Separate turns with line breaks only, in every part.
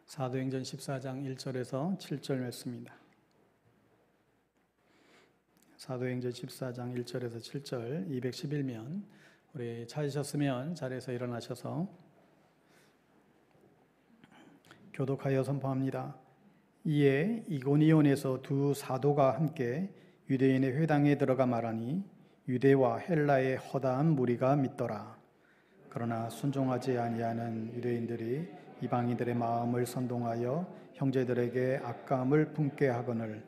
사도행전 14장 1절에서 7절 말씀입니다. 사도행전 14장 1절에서 7절 211면 우리 찾으셨으면 자리에서 일어나셔서 교독하여 선포합니다. 이에 이고니온에서 두 사도가 함께 유대인의 회당에 들어가 말하니 유대와 헬라의 허다한 무리가 믿더라. 그러나 순종하지 아니하는 유대인들이 이방인들의 마음을 선동하여 형제들에게 악감을 품게 하거늘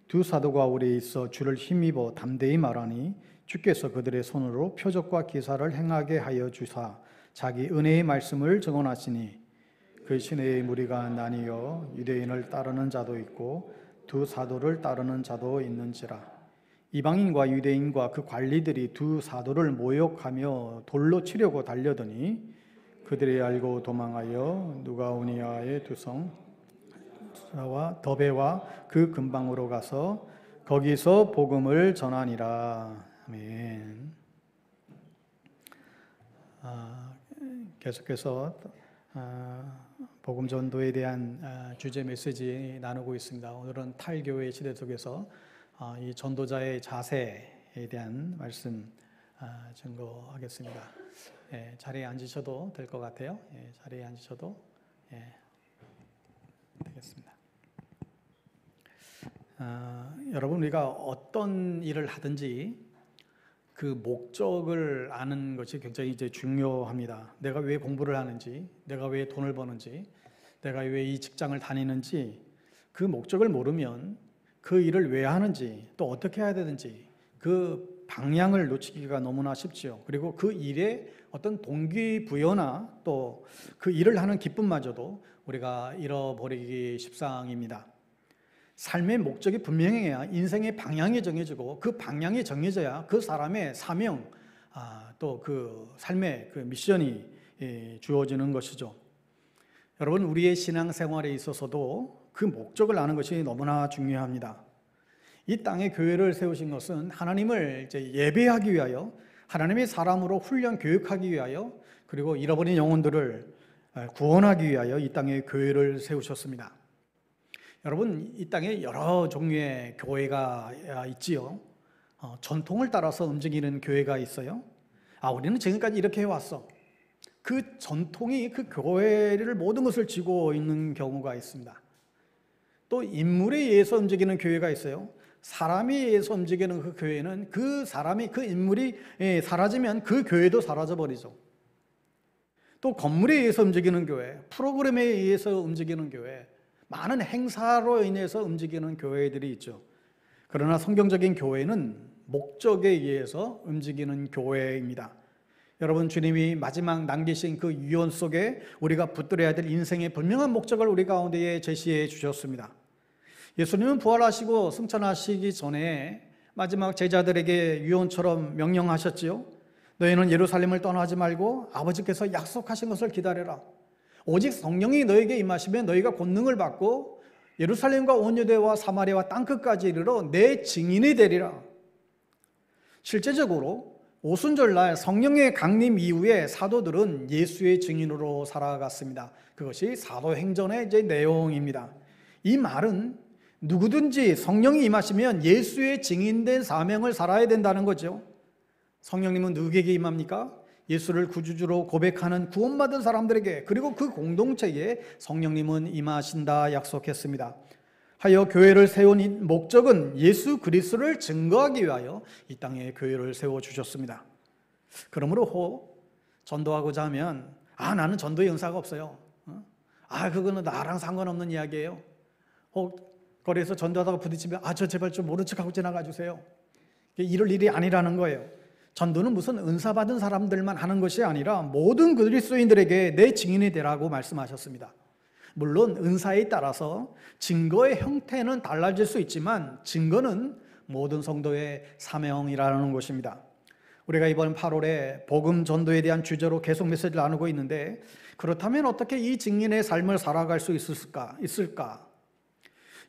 두 사도가 오래 있어 주를 힘입어 담대히 말하니 주께서 그들의 손으로 표적과 기사를 행하게 하여 주사 자기 은혜의 말씀을 증언하시니 그 시내의 무리가 나뉘어 유대인을 따르는 자도 있고 두 사도를 따르는 자도 있는지라. 이방인과 유대인과 그 관리들이 두 사도를 모욕하며 돌로 치려고 달려더니 그들이 알고 도망하여 누가오니아의 두 성과 더베와 그 근방으로 가서 거기서 복음을 전하니라. 아멘. 계속해서 복음 전도에 대한 주제 메시지 나누고 있습니다. 오늘은 탈교회 시대 속에서 이 전도자의 자세에 대한 말씀 증거하겠습니다. 자리에 앉으셔도 될 것 같아요. 자리에 앉으셔도 되겠습니다. 여러분, 우리가 어떤 일을 하든지 그 목적을 아는 것이 굉장히 이제 중요합니다. 내가 왜 공부를 하는지, 내가 왜 돈을 버는지, 내가 왜 이 직장을 다니는지 그 목적을 모르면 그 일을 왜 하는지 또 어떻게 해야 되는지 그 방향을 놓치기가 너무나 쉽지요. 그리고 그 일에 어떤 동기부여나 또 그 일을 하는 기쁨마저도 우리가 잃어버리기 십상입니다. 삶의 목적이 분명해야 인생의 방향이 정해지고 그 방향이 정해져야 그 사람의 사명 또 그 삶의 그 미션이 주어지는 것이죠. 여러분, 우리의 신앙생활에 있어서도 그 목적을 아는 것이 너무나 중요합니다. 이 땅에 교회를 세우신 것은 하나님을 이제 예배하기 위하여, 하나님의 사람으로 훈련 교육하기 위하여, 그리고 잃어버린 영혼들을 구원하기 위하여 이 땅에 교회를 세우셨습니다. 여러분, 이 땅에 여러 종류의 교회가 있지요. 전통을 따라서 움직이는 교회가 있어요. 우리는 지금까지 이렇게 해왔어. 그 전통이 그 교회를 모든 것을 쥐고 있는 경우가 있습니다. 또 인물에 의해서 움직이는 교회가 있어요. 사람에 의해서 움직이는 그 교회는 그 사람이, 그 인물이 사라지면 그 교회도 사라져버리죠. 또 건물에 의해서 움직이는 교회, 프로그램에 의해서 움직이는 교회, 많은 행사로 인해서 움직이는 교회들이 있죠. 그러나 성경적인 교회는 목적에 의해서 움직이는 교회입니다. 여러분, 주님이 마지막 남기신 그 유언 속에 우리가 붙들어야 될 인생의 분명한 목적을 우리 가운데에 제시해 주셨습니다. 예수님은 부활하시고 승천하시기 전에 마지막 제자들에게 유언처럼 명령하셨지요. 너희는 예루살렘을 떠나지 말고 아버지께서 약속하신 것을 기다려라. 오직 성령이 너에게 임하시면 너희가 권능을 받고 예루살렘과 온 유대와 사마리아와 땅끝까지 이르러 내 증인이 되리라. 실제적으로 오순절날 성령의 강림 이후에 사도들은 예수의 증인으로 살아갔습니다. 그것이 사도행전의 이제 내용입니다. 이 말은 누구든지 성령이 임하시면 예수의 증인된 사명을 살아야 된다는 거죠. 성령님은 누구에게 임합니까? 예수를 구주주로 고백하는 구원받은 사람들에게, 그리고 그 공동체에 성령님은 임하신다 약속했습니다. 하여 교회를 세운 목적은 예수 그리스도를 증거하기 위하여 이 땅에 교회를 세워주셨습니다. 그러므로 전도하고자 하면 나는 전도의 은사가 없어요. 그거는 나랑 상관없는 이야기예요. 거리에서 전도하다가 부딪히면 저 제발 좀 모른 척하고 지나가 주세요. 이럴 일이 아니라는 거예요. 전도는 무슨 은사 받은 사람들만 하는 것이 아니라 모든 그리스도인들에게 내 증인이 되라고 말씀하셨습니다. 물론 은사에 따라서 증거의 형태는 달라질 수 있지만 증거는 모든 성도의 사명이라는 것입니다. 우리가 이번 8월에 복음 전도에 대한 주제로 계속 메시지를 나누고 있는데, 그렇다면 어떻게 이 증인의 삶을 살아갈 수 있을까?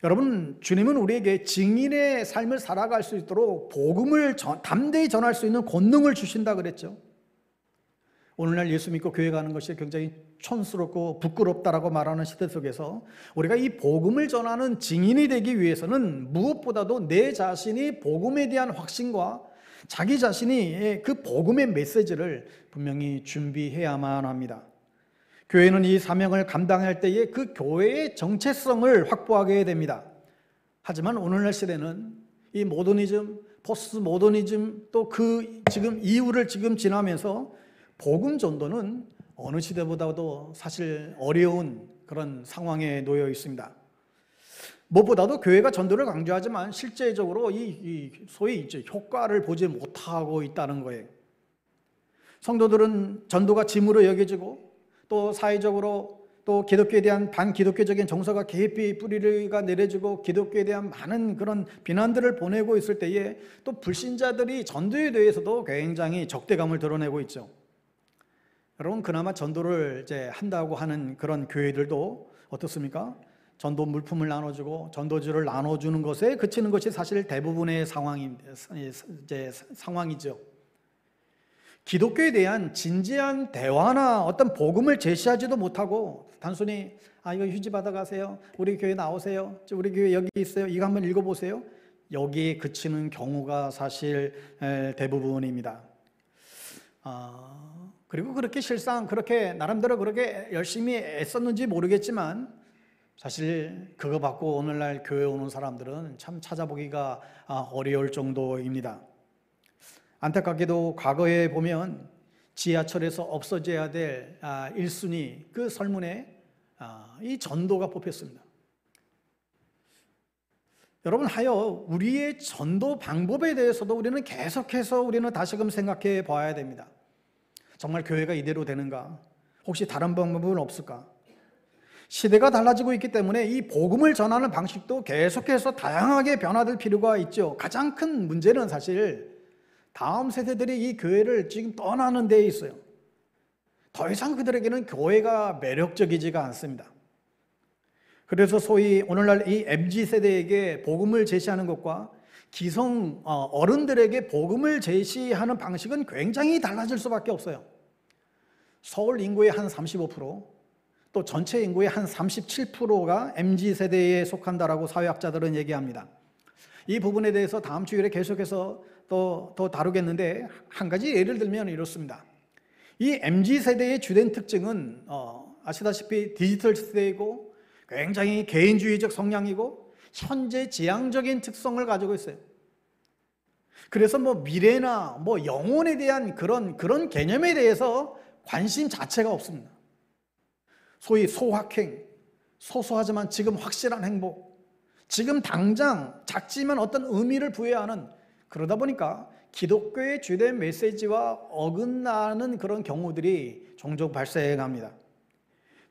여러분, 주님은 우리에게 증인의 삶을 살아갈 수 있도록 복음을 담대히 전할 수 있는 권능을 주신다 그랬죠. 오늘날 예수 믿고 교회 가는 것이 굉장히 촌스럽고 부끄럽다라고 말하는 시대 속에서 우리가 이 복음을 전하는 증인이 되기 위해서는 무엇보다도 내 자신이 복음에 대한 확신과 자기 자신이 그 복음의 메시지를 분명히 준비해야만 합니다. 교회는 이 사명을 감당할 때에 그 교회의 정체성을 확보하게 됩니다. 하지만 오늘날 시대는 이 모더니즘, 포스트 모더니즘 또 그 지금 이후를 지금 지나면서 복음 전도는 어느 시대보다도 사실 어려운 그런 상황에 놓여 있습니다. 무엇보다도 교회가 전도를 강조하지만 실제적으로 소위 효과를 보지 못하고 있다는 거예요. 성도들은 전도가 짐으로 여겨지고 또 사회적으로 또 기독교에 대한 반기독교적인 정서가 깊이 뿌리가 내려지고 기독교에 대한 많은 그런 비난들을 보내고 있을 때에 또 불신자들이 전도에 대해서도 굉장히 적대감을 드러내고 있죠. 여러분, 그나마 전도를 이제 한다고 하는 그런 교회들도 어떻습니까? 전도 물품을 나눠주고 전도주를 나눠주는 것에 그치는 것이 사실 대부분의 상황이죠. 기독교에 대한 진지한 대화나 어떤 복음을 제시하지도 못하고 단순히 이거 휴지 받아가세요, 우리 교회 나오세요, 우리 교회 여기 있어요, 이거 한번 읽어보세요, 여기에 그치는 경우가 사실 대부분입니다. 그리고 그렇게 실상 그렇게 나름대로 그렇게 열심히 애썼는지 모르겠지만 사실 그거 받고 오늘날 교회 오는 사람들은 참 찾아보기가 어려울 정도입니다. 안타깝게도 과거에 보면 지하철에서 없어져야 될 1순위 그 설문에 이 전도가 뽑혔습니다. 여러분, 하여 우리의 전도 방법에 대해서도 우리는 계속해서 우리는 다시금 생각해 봐야 됩니다. 정말 교회가 이대로 되는가? 혹시 다른 방법은 없을까? 시대가 달라지고 있기 때문에 이 복음을 전하는 방식도 계속해서 다양하게 변화될 필요가 있죠. 가장 큰 문제는 사실 다음 세대들이 이 교회를 지금 떠나는 데 있어요. 더 이상 그들에게는 교회가 매력적이지가 않습니다. 그래서 소위 오늘날 이 MZ세대에게 복음을 제시하는 것과 기성 어른들에게 복음을 제시하는 방식은 굉장히 달라질 수밖에 없어요. 서울 인구의 한 35%, 또 전체 인구의 한 37%가 MZ세대에 속한다라고 사회학자들은 얘기합니다. 이 부분에 대해서 다음 주일에 계속해서 더 다루겠는데 한 가지 예를 들면 이렇습니다. 이 MZ세대의 주된 특징은 아시다시피 디지털 시대이고 굉장히 개인주의적 성향이고 현재 지향적인 특성을 가지고 있어요. 그래서 미래나 영혼에 대한 그런 개념에 대해서 관심 자체가 없습니다. 소위 소확행, 소소하지만 지금 확실한 행복, 지금 당장 작지만 어떤 의미를 부여하는, 그러다 보니까 기독교의 주된 메시지와 어긋나는 그런 경우들이 종종 발생합니다.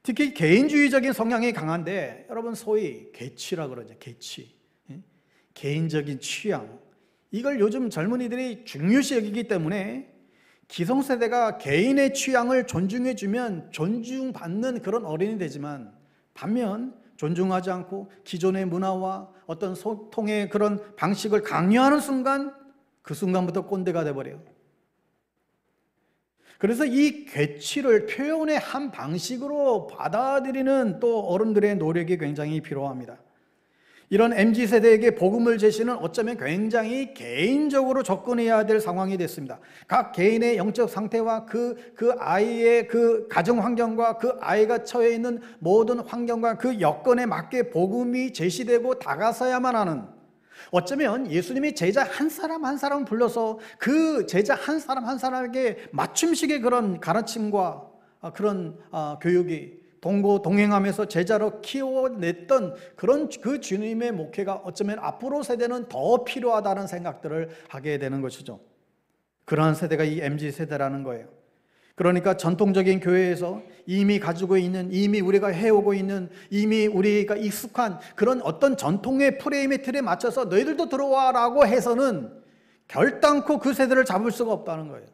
특히 개인주의적인 성향이 강한데 여러분, 소위 개취라 그러죠. 개취, 개인적인 취향, 이걸 요즘 젊은이들이 중요시 여기기 때문에 기성세대가 개인의 취향을 존중해주면 존중받는 그런 어른이 되지만, 반면 존중하지 않고 기존의 문화와 어떤 소통의 그런 방식을 강요하는 순간, 그 순간부터 꼰대가 돼버려요. 그래서 이 괴취를 표현의 한 방식으로 받아들이는 또 어른들의 노력이 굉장히 필요합니다. 이런 MZ세대에게 복음을 제시는 어쩌면 굉장히 개인적으로 접근해야 될 상황이 됐습니다. 각 개인의 영적 상태와 그 아이의 그 가정 환경과 그 아이가 처해 있는 모든 환경과 그 여건에 맞게 복음이 제시되고 다가서야만 하는, 어쩌면 예수님이 제자 한 사람 한 사람 불러서 그 제자 한 사람 한 사람에게 맞춤식의 그런 가르침과 그런 교육이 동행하면서 제자로 키워냈던 그런 그 주님의 목회가 어쩌면 앞으로 세대는 더 필요하다는 생각들을 하게 되는 것이죠. 그러한 세대가 이 MZ세대라는 거예요. 그러니까 전통적인 교회에서 이미 가지고 있는, 이미 우리가 해오고 있는, 이미 우리가 익숙한 그런 어떤 전통의 프레임의 틀에 맞춰서 너희들도 들어와라고 해서는 결단코 그 세대를 잡을 수가 없다는 거예요.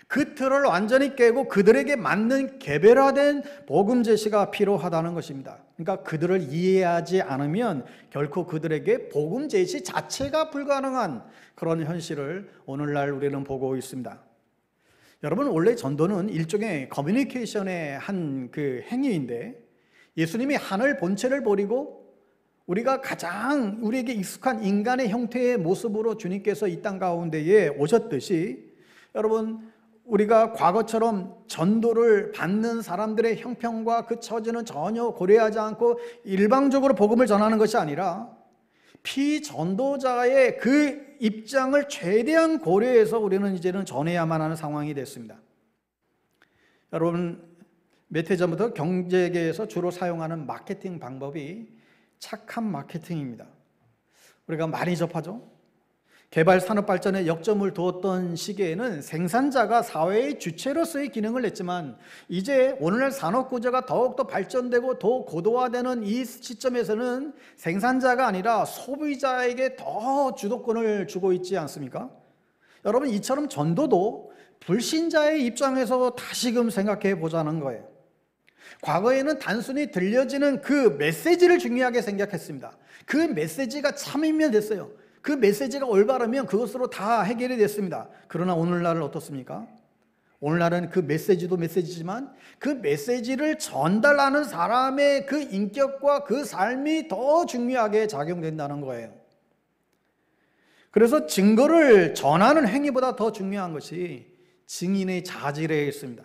그 틀을 완전히 깨고 그들에게 맞는 개별화된 복음 제시가 필요하다는 것입니다. 그러니까 그들을 이해하지 않으면 결코 그들에게 복음 제시 자체가 불가능한 그런 현실을 오늘날 우리는 보고 있습니다. 여러분, 원래 전도는 일종의 커뮤니케이션의 한 그 행위인데, 예수님이 하늘 본체를 버리고 우리가 가장 우리에게 익숙한 인간의 형태의 모습으로 주님께서 이 땅 가운데에 오셨듯이, 여러분, 우리가 과거처럼 전도를 받는 사람들의 형편과 그 처지는 전혀 고려하지 않고 일방적으로 복음을 전하는 것이 아니라 피전도자의 그 입장을 최대한 고려해서 우리는 이제는 전해야만 하는 상황이 됐습니다. 여러분, 몇 해 전부터 경제계에서 주로 사용하는 마케팅 방법이 착한 마케팅입니다. 우리가 많이 접하죠. 개발 산업 발전에 역점을 두었던 시기에는 생산자가 사회의 주체로서의 기능을 했지만, 이제 오늘날 산업 구조가 더욱더 발전되고 더 고도화되는 이 시점에서는 생산자가 아니라 소비자에게 더 주도권을 주고 있지 않습니까? 여러분, 이처럼 전도도 불신자의 입장에서 다시금 생각해 보자는 거예요. 과거에는 단순히 들려지는 그 메시지를 중요하게 생각했습니다. 그 메시지가 참이면 됐어요. 그 메시지가 올바르면 그것으로 다 해결이 됐습니다. 그러나 오늘날은 어떻습니까? 오늘날은 그 메시지도 메시지지만 그 메시지를 전달하는 사람의 그 인격과 그 삶이 더 중요하게 작용된다는 거예요. 그래서 증거를 전하는 행위보다 더 중요한 것이 증인의 자질에 있습니다.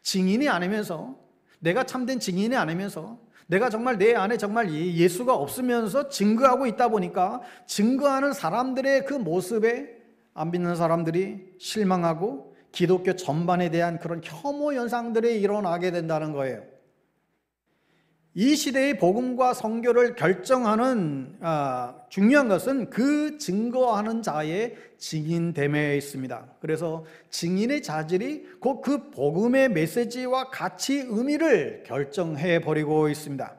증인이 아니면서, 내가 참된 증인이 아니면서, 내가 정말 내 안에 정말 예수가 없으면서 증거하고 있다 보니까 증거하는 사람들의 그 모습에 안 믿는 사람들이 실망하고 기독교 전반에 대한 그런 혐오 현상들이 일어나게 된다는 거예요. 이 시대의 복음과 선교를 결정하는 중요한 것은 그 증거하는 자의 증인됨에 있습니다. 그래서 증인의 자질이 곧 그 복음의 메시지와 가치, 의미를 결정해 버리고 있습니다.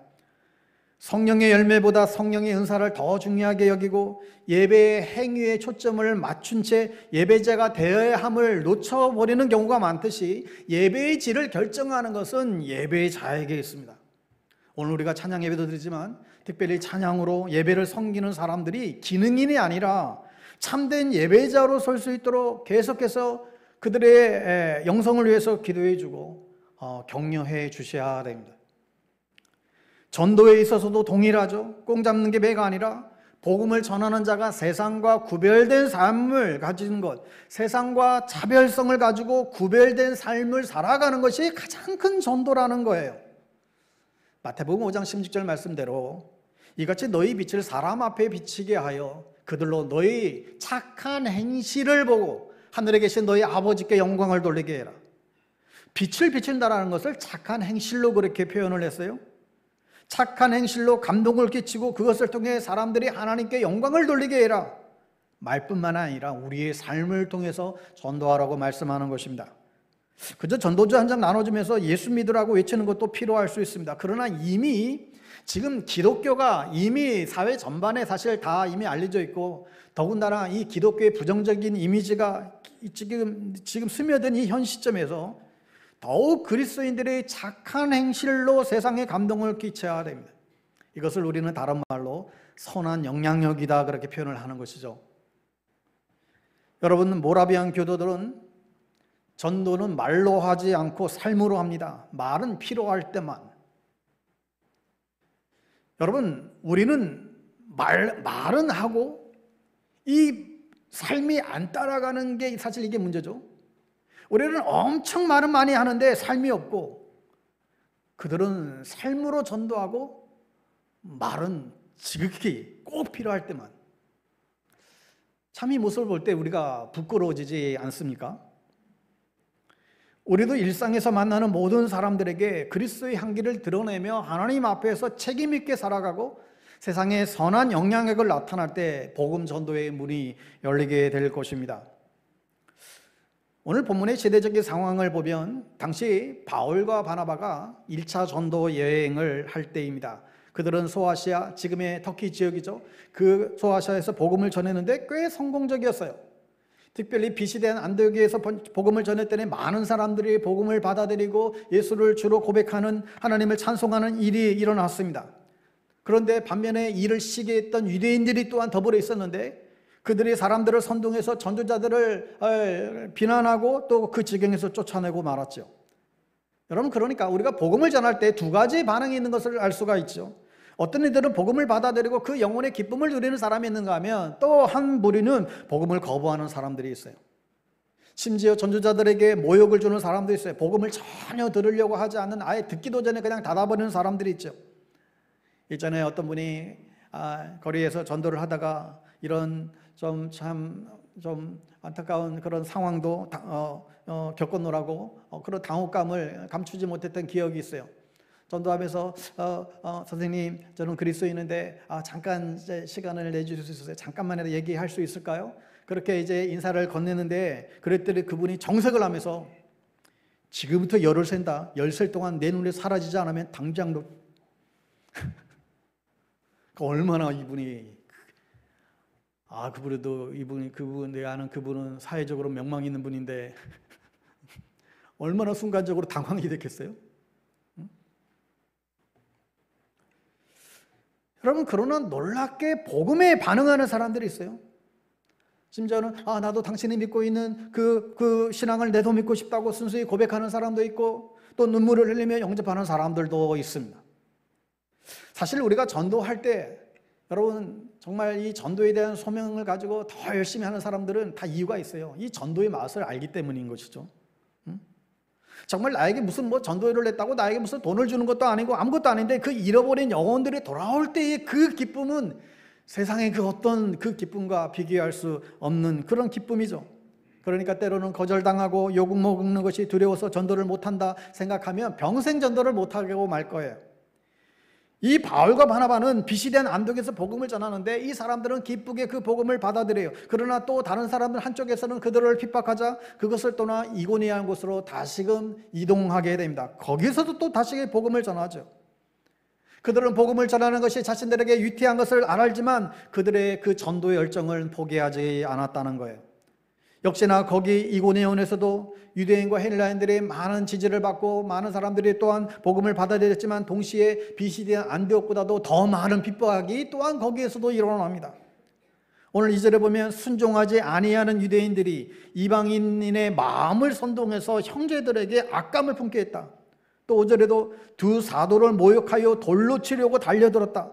성령의 열매보다 성령의 은사를 더 중요하게 여기고 예배의 행위에 초점을 맞춘 채 예배자가 되어야 함을 놓쳐버리는 경우가 많듯이, 예배의 질을 결정하는 것은 예배자에게 있습니다. 오늘 우리가 찬양 예배도 드리지만 특별히 찬양으로 예배를 섬기는 사람들이 기능인이 아니라 참된 예배자로 설 수 있도록 계속해서 그들의 영성을 위해서 기도해 주고 격려해 주셔야 됩니다. 전도에 있어서도 동일하죠. 꽁 잡는 게 배가 아니라 복음을 전하는 자가 세상과 구별된 삶을 가진 것, 세상과 차별성을 가지고 구별된 삶을 살아가는 것이 가장 큰 전도라는 거예요. 마태복음 5장 16절 말씀대로 이같이 너희 빛을 사람 앞에 비치게 하여 그들로 너희 착한 행실을 보고 하늘에 계신 너희 아버지께 영광을 돌리게 해라. 빛을 비춘다라는 것을 착한 행실로 그렇게 표현을 했어요. 착한 행실로 감동을 끼치고 그것을 통해 사람들이 하나님께 영광을 돌리게 해라. 말뿐만 아니라 우리의 삶을 통해서 전도하라고 말씀하는 것입니다. 그저 전도주 한 장 나눠주면서 예수 믿으라고 외치는 것도 필요할 수 있습니다. 그러나 이미 지금 기독교가 이미 사회 전반에 사실 다 이미 알려져 있고, 더군다나 이 기독교의 부정적인 이미지가 지금 스며든 이 현 시점에서 더욱 그리스도인들의 착한 행실로 세상에 감동을 끼쳐야 됩니다. 이것을 우리는 다른 말로 선한 영향력이다 그렇게 표현을 하는 것이죠. 여러분, 모라비안 교도들은 전도는 말로 하지 않고 삶으로 합니다. 말은 필요할 때만. 여러분, 우리는 말은 하고 이 삶이 안 따라가는 게 사실 이게 문제죠. 우리는 엄청 말은 많이 하는데 삶이 없고, 그들은 삶으로 전도하고 말은 지극히 꼭 필요할 때만. 참 이 모습을 볼 때 우리가 부끄러워지지 않습니까? 우리도 일상에서 만나는 모든 사람들에게 그리스도의 향기를 드러내며 하나님 앞에서 책임 있게 살아가고 세상에 선한 영향력을 나타날 때 복음 전도의 문이 열리게 될 것입니다. 오늘 본문의 시대적인 상황을 보면 당시 바울과 바나바가 1차 전도 여행을 할 때입니다. 그들은 소아시아, 지금의 터키 지역이죠. 그 소아시아에서 복음을 전했는데 꽤 성공적이었어요. 특별히 비시된 안디옥에서 복음을 전했더니 많은 사람들이 복음을 받아들이고 예수를 주로 고백하는, 하나님을 찬송하는 일이 일어났습니다. 그런데 반면에 이를 시기했던 유대인들이 또한 더불어 있었는데, 그들이 사람들을 선동해서 전도자들을 비난하고 또 그 지경에서 쫓아내고 말았죠. 여러분, 그러니까 우리가 복음을 전할 때 두 가지 반응이 있는 것을 알 수가 있죠. 어떤 이들은 복음을 받아들이고 그 영혼의 기쁨을 누리는 사람이 있는가 하면, 또 한 무리는 복음을 거부하는 사람들이 있어요. 심지어 전도자들에게 모욕을 주는 사람도 있어요. 복음을 전혀 들으려고 하지 않는, 아예 듣기도 전에 그냥 닫아버리는 사람들이 있죠. 예전에 어떤 분이 거리에서 전도를 하다가 이런 좀 안타까운 그런 상황도 겪어노라고 그런 당혹감을 감추지 못했던 기억이 있어요. 전도하면서 선생님, 저는 그리스도인인데 잠깐 시간을 내주실 수 있어요? 잠깐만이라도 얘기할 수 있을까요? 그렇게 이제 인사를 건네는데, 그랬더니 그분이 정색을 하면서 지금부터 열을 샌다. 열셀 동안 내 눈에 사라지지 않으면 당장 얼마나 이분이 그분 내가 아는 그분은 사회적으로 명망 있는 분인데 얼마나 순간적으로 당황이 됐겠어요? 여러분, 그러나 놀랍게 복음에 반응하는 사람들이 있어요. 심지어는 나도 당신이 믿고 있는 그 신앙을 내도 믿고 싶다고 순수히 고백하는 사람도 있고, 또 눈물을 흘리며 영접하는 사람들도 있습니다. 사실 우리가 전도할 때, 여러분, 정말 이 전도에 대한 소명을 가지고 더 열심히 하는 사람들은 다 이유가 있어요. 이 전도의 맛을 알기 때문인 것이죠. 정말 나에게 무슨 전도회를 냈다고 나에게 무슨 돈을 주는 것도 아니고 아무것도 아닌데, 그 잃어버린 영혼들이 돌아올 때의 그 기쁨은 세상의 그 어떤 그 기쁨과 비교할 수 없는 그런 기쁨이죠. 그러니까 때로는 거절당하고 욕 먹는 것이 두려워서 전도를 못한다 생각하면 평생 전도를 못하고 말 거예요. 이 바울과 바나바는 비시리안 안독에서 복음을 전하는데, 이 사람들은 기쁘게 그 복음을 받아들여요. 그러나 또 다른 사람들 한쪽에서는 그들을 핍박하자 그것을 떠나 이고니아한 곳으로 다시금 이동하게 됩니다. 거기서도 또 다시 복음을 전하죠. 그들은 복음을 전하는 것이 자신들에게 유티한 것을 알지만 그들의 그 전도의 열정을 포기하지 않았다는 거예요. 역시나 거기 이고니온에서도 유대인과 헬라인들의 많은 지지를 받고 많은 사람들이 또한 복음을 받아들였지만, 동시에 비시디안 안디옥보다도 더 많은 핍박이 또한 거기에서도 일어납니다. 오늘 2절에 보면 순종하지 아니하는 유대인들이 이방인의 마음을 선동해서 형제들에게 악감을 품게 했다. 또 5절에도 두 사도를 모욕하여 돌로 치려고 달려들었다.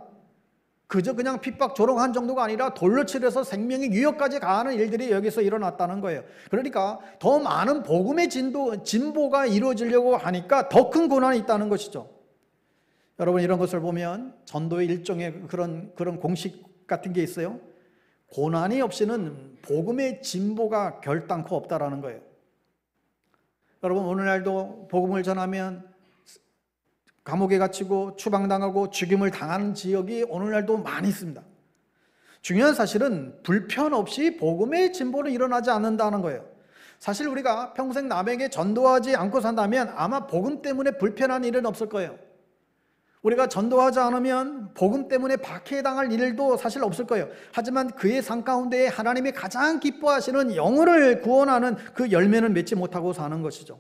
그저 그냥 핍박 조롱한 정도가 아니라 돌로 치려서 생명의 위협까지 가하는 일들이 여기서 일어났다는 거예요. 그러니까 더 많은 복음의 진보가 이루어지려고 하니까 더 큰 고난이 있다는 것이죠. 여러분, 이런 것을 보면 전도의 일종의 그런 공식 같은 게 있어요. 고난이 없이는 복음의 진보가 결단코 없다라는 거예요. 여러분, 오늘날도 복음을 전하면 감옥에 갇히고 추방당하고 죽임을 당하는 지역이 오늘날도 많이 있습니다. 중요한 사실은 불편 없이 복음의 진보는 일어나지 않는다는 거예요. 사실 우리가 평생 남에게 전도하지 않고 산다면 아마 복음 때문에 불편한 일은 없을 거예요. 우리가 전도하지 않으면 복음 때문에 박해당할 일도 사실 없을 거예요. 하지만 그의 삶 가운데 하나님이 가장 기뻐하시는 영혼을 구원하는 그 열매는 맺지 못하고 사는 것이죠.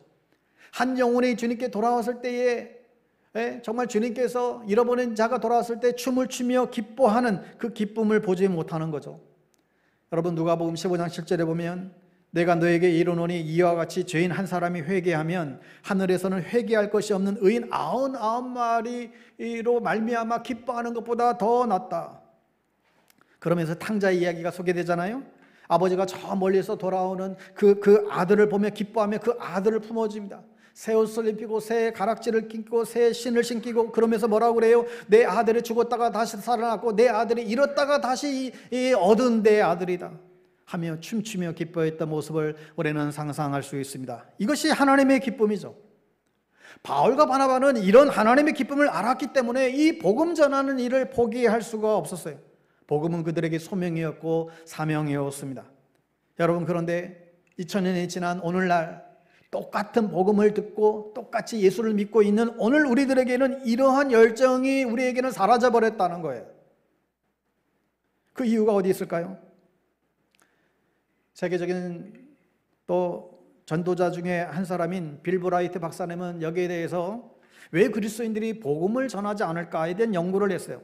한 영혼이 주님께 돌아왔을 때에 정말 주님께서 잃어버린 자가 돌아왔을 때 춤을 추며 기뻐하는 그 기쁨을 보지 못하는 거죠. 여러분, 누가복음 15장 7절에 보면 내가 너에게 이르노니 이와 같이 죄인 한 사람이 회개하면 하늘에서는 회개할 것이 없는 의인 99마리로 말미암아 기뻐하는 것보다 더 낫다. 그러면서 탕자 이야기가 소개되잖아요. 아버지가 저 멀리서 돌아오는 그 아들을 보며 기뻐하며 그 아들을 품어줍니다. 새 옷을 입히고 새 가락지를 끼고 새 신을 신기고, 그러면서 뭐라고 그래요? 내 아들이 죽었다가 다시 살아났고 내 아들이 잃었다가 다시 얻은 내 아들이다 하며 춤추며 기뻐했던 모습을 우리는 상상할 수 있습니다. 이것이 하나님의 기쁨이죠. 바울과 바나바는 이런 하나님의 기쁨을 알았기 때문에 이 복음 전하는 일을 포기할 수가 없었어요. 복음은 그들에게 소명이었고 사명이었습니다. 여러분, 그런데 2000년이 지난 오늘날 똑같은 복음을 듣고 똑같이 예수를 믿고 있는 오늘 우리들에게는 이러한 열정이 우리에게는 사라져버렸다는 거예요. 그 이유가 어디 있을까요? 세계적인 또 전도자 중에 한 사람인 빌 브라이트 박사님은 여기에 대해서 왜 그리스도인들이 복음을 전하지 않을까에 대한 연구를 했어요.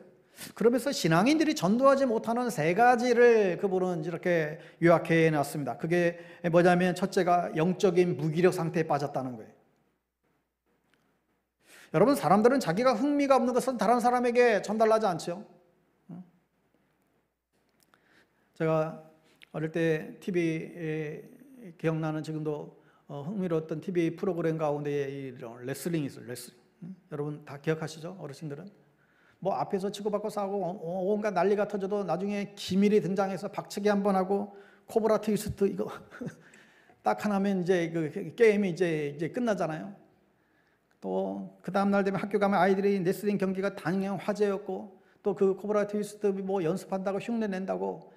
그러면서 신앙인들이 전도하지 못하는 세 가지를 그분은 이렇게 요약해 놨습니다. 그게 뭐냐면 첫째가 영적인 무기력 상태에 빠졌다는 거예요. 여러분, 사람들은 자기가 흥미가 없는 것은 다른 사람에게 전달하지 않죠. 제가 어릴 때 TV에 기억나는 지금도 흥미로웠던 TV 프로그램 가운데 레슬링이 있어요. 레슬링. 여러분 다 기억하시죠? 어르신들은 뭐 앞에서 치고받고 싸우고 온갖 난리가 터져도 나중에 기밀이 등장해서 박치기 한번 하고 코브라 트위스트 이거 딱 하나면 이제 그 게임이 이제 끝나잖아요. 또 그 다음 날 되면 학교 가면 아이들이 레슬링 경기가 당연 화제였고, 또 그 코브라 트위스트 뭐 연습한다고 흉내 낸다고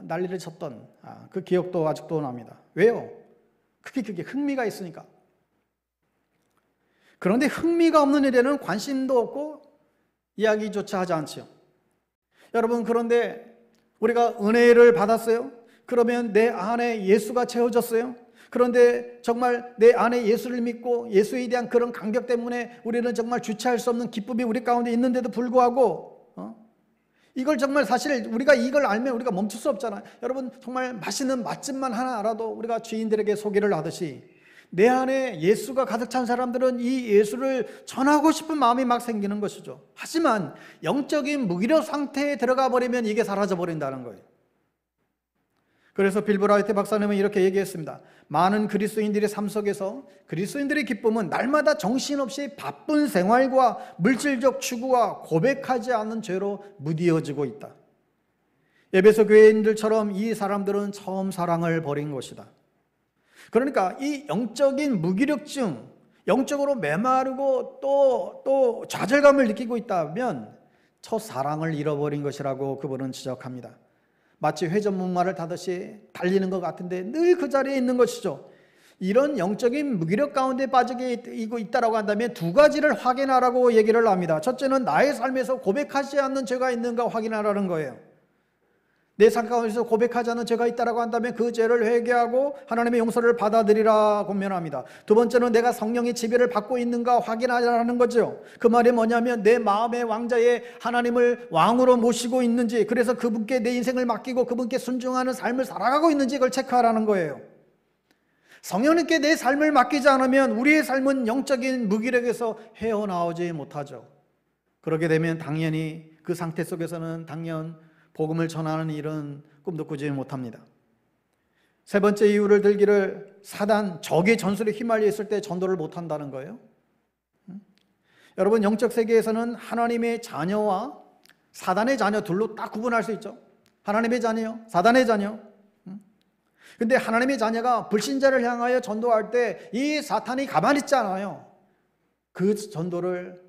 난리를 쳤던 그 기억도 아직도 납니다. 왜요? 그게 흥미가 있으니까. 그런데 흥미가 없는 일에는 관심도 없고 이야기조차 하지 않지요. 여러분, 그런데 우리가 은혜를 받았어요. 그러면 내 안에 예수가 채워졌어요. 그런데 정말 내 안에 예수를 믿고 예수에 대한 그런 감격 때문에 우리는 정말 주체할 수 없는 기쁨이 우리 가운데 있는데도 불구하고 이걸 정말 사실 우리가 이걸 알면 우리가 멈출 수 없잖아요. 여러분, 정말 맛있는 맛집만 하나 알아도 우리가 주인들에게 소개를 하듯이 내 안에 예수가 가득 찬 사람들은 이 예수를 전하고 싶은 마음이 막 생기는 것이죠. 하지만 영적인 무기력 상태에 들어가 버리면 이게 사라져 버린다는 거예요. 그래서 빌 브라이트 박사님은 이렇게 얘기했습니다. 많은 그리스도인들의 삶 속에서 그리스도인들의 기쁨은 날마다 정신없이 바쁜 생활과 물질적 추구와 고백하지 않는 죄로 무디어지고 있다. 에베소 교회인들처럼 이 사람들은 처음 사랑을 버린 것이다. 그러니까 이 영적인 무기력증, 영적으로 메마르고 또 좌절감을 느끼고 있다면 첫 사랑을 잃어버린 것이라고 그분은 지적합니다. 마치 회전목마를 타듯이 달리는 것 같은데 늘 그 자리에 있는 것이죠. 이런 영적인 무기력 가운데 빠지게 있다라고 한다면 두 가지를 확인하라고 얘기를 합니다. 첫째는 나의 삶에서 고백하지 않는 죄가 있는가 확인하라는 거예요. 내 삶 가운데서 고백하지 않는 죄가 있다라고 한다면 그 죄를 회개하고 하나님의 용서를 받아들이라 권면합니다. 두 번째는 내가 성령의 지배를 받고 있는가 확인하라는 거죠. 그 말이 뭐냐면 내 마음의 왕자에 하나님을 왕으로 모시고 있는지, 그래서 그분께 내 인생을 맡기고 그분께 순종하는 삶을 살아가고 있는지 그걸 체크하라는 거예요. 성령님께 내 삶을 맡기지 않으면 우리의 삶은 영적인 무기력에서 헤어나오지 못하죠. 그렇게 되면 당연히 그 상태 속에서는 복음을 전하는 일은 꿈도 꾸지 못합니다. 세 번째 이유를 들기를 사단, 적의 전술에 휘말려 있을 때 전도를 못한다는 거예요. 여러분, 영적 세계에서는 하나님의 자녀와 사단의 자녀 둘로 딱 구분할 수 있죠. 하나님의 자녀, 사단의 자녀. 근데 하나님의 자녀가 불신자를 향하여 전도할 때 이 사탄이 가만히 있지 않아요. 그 전도를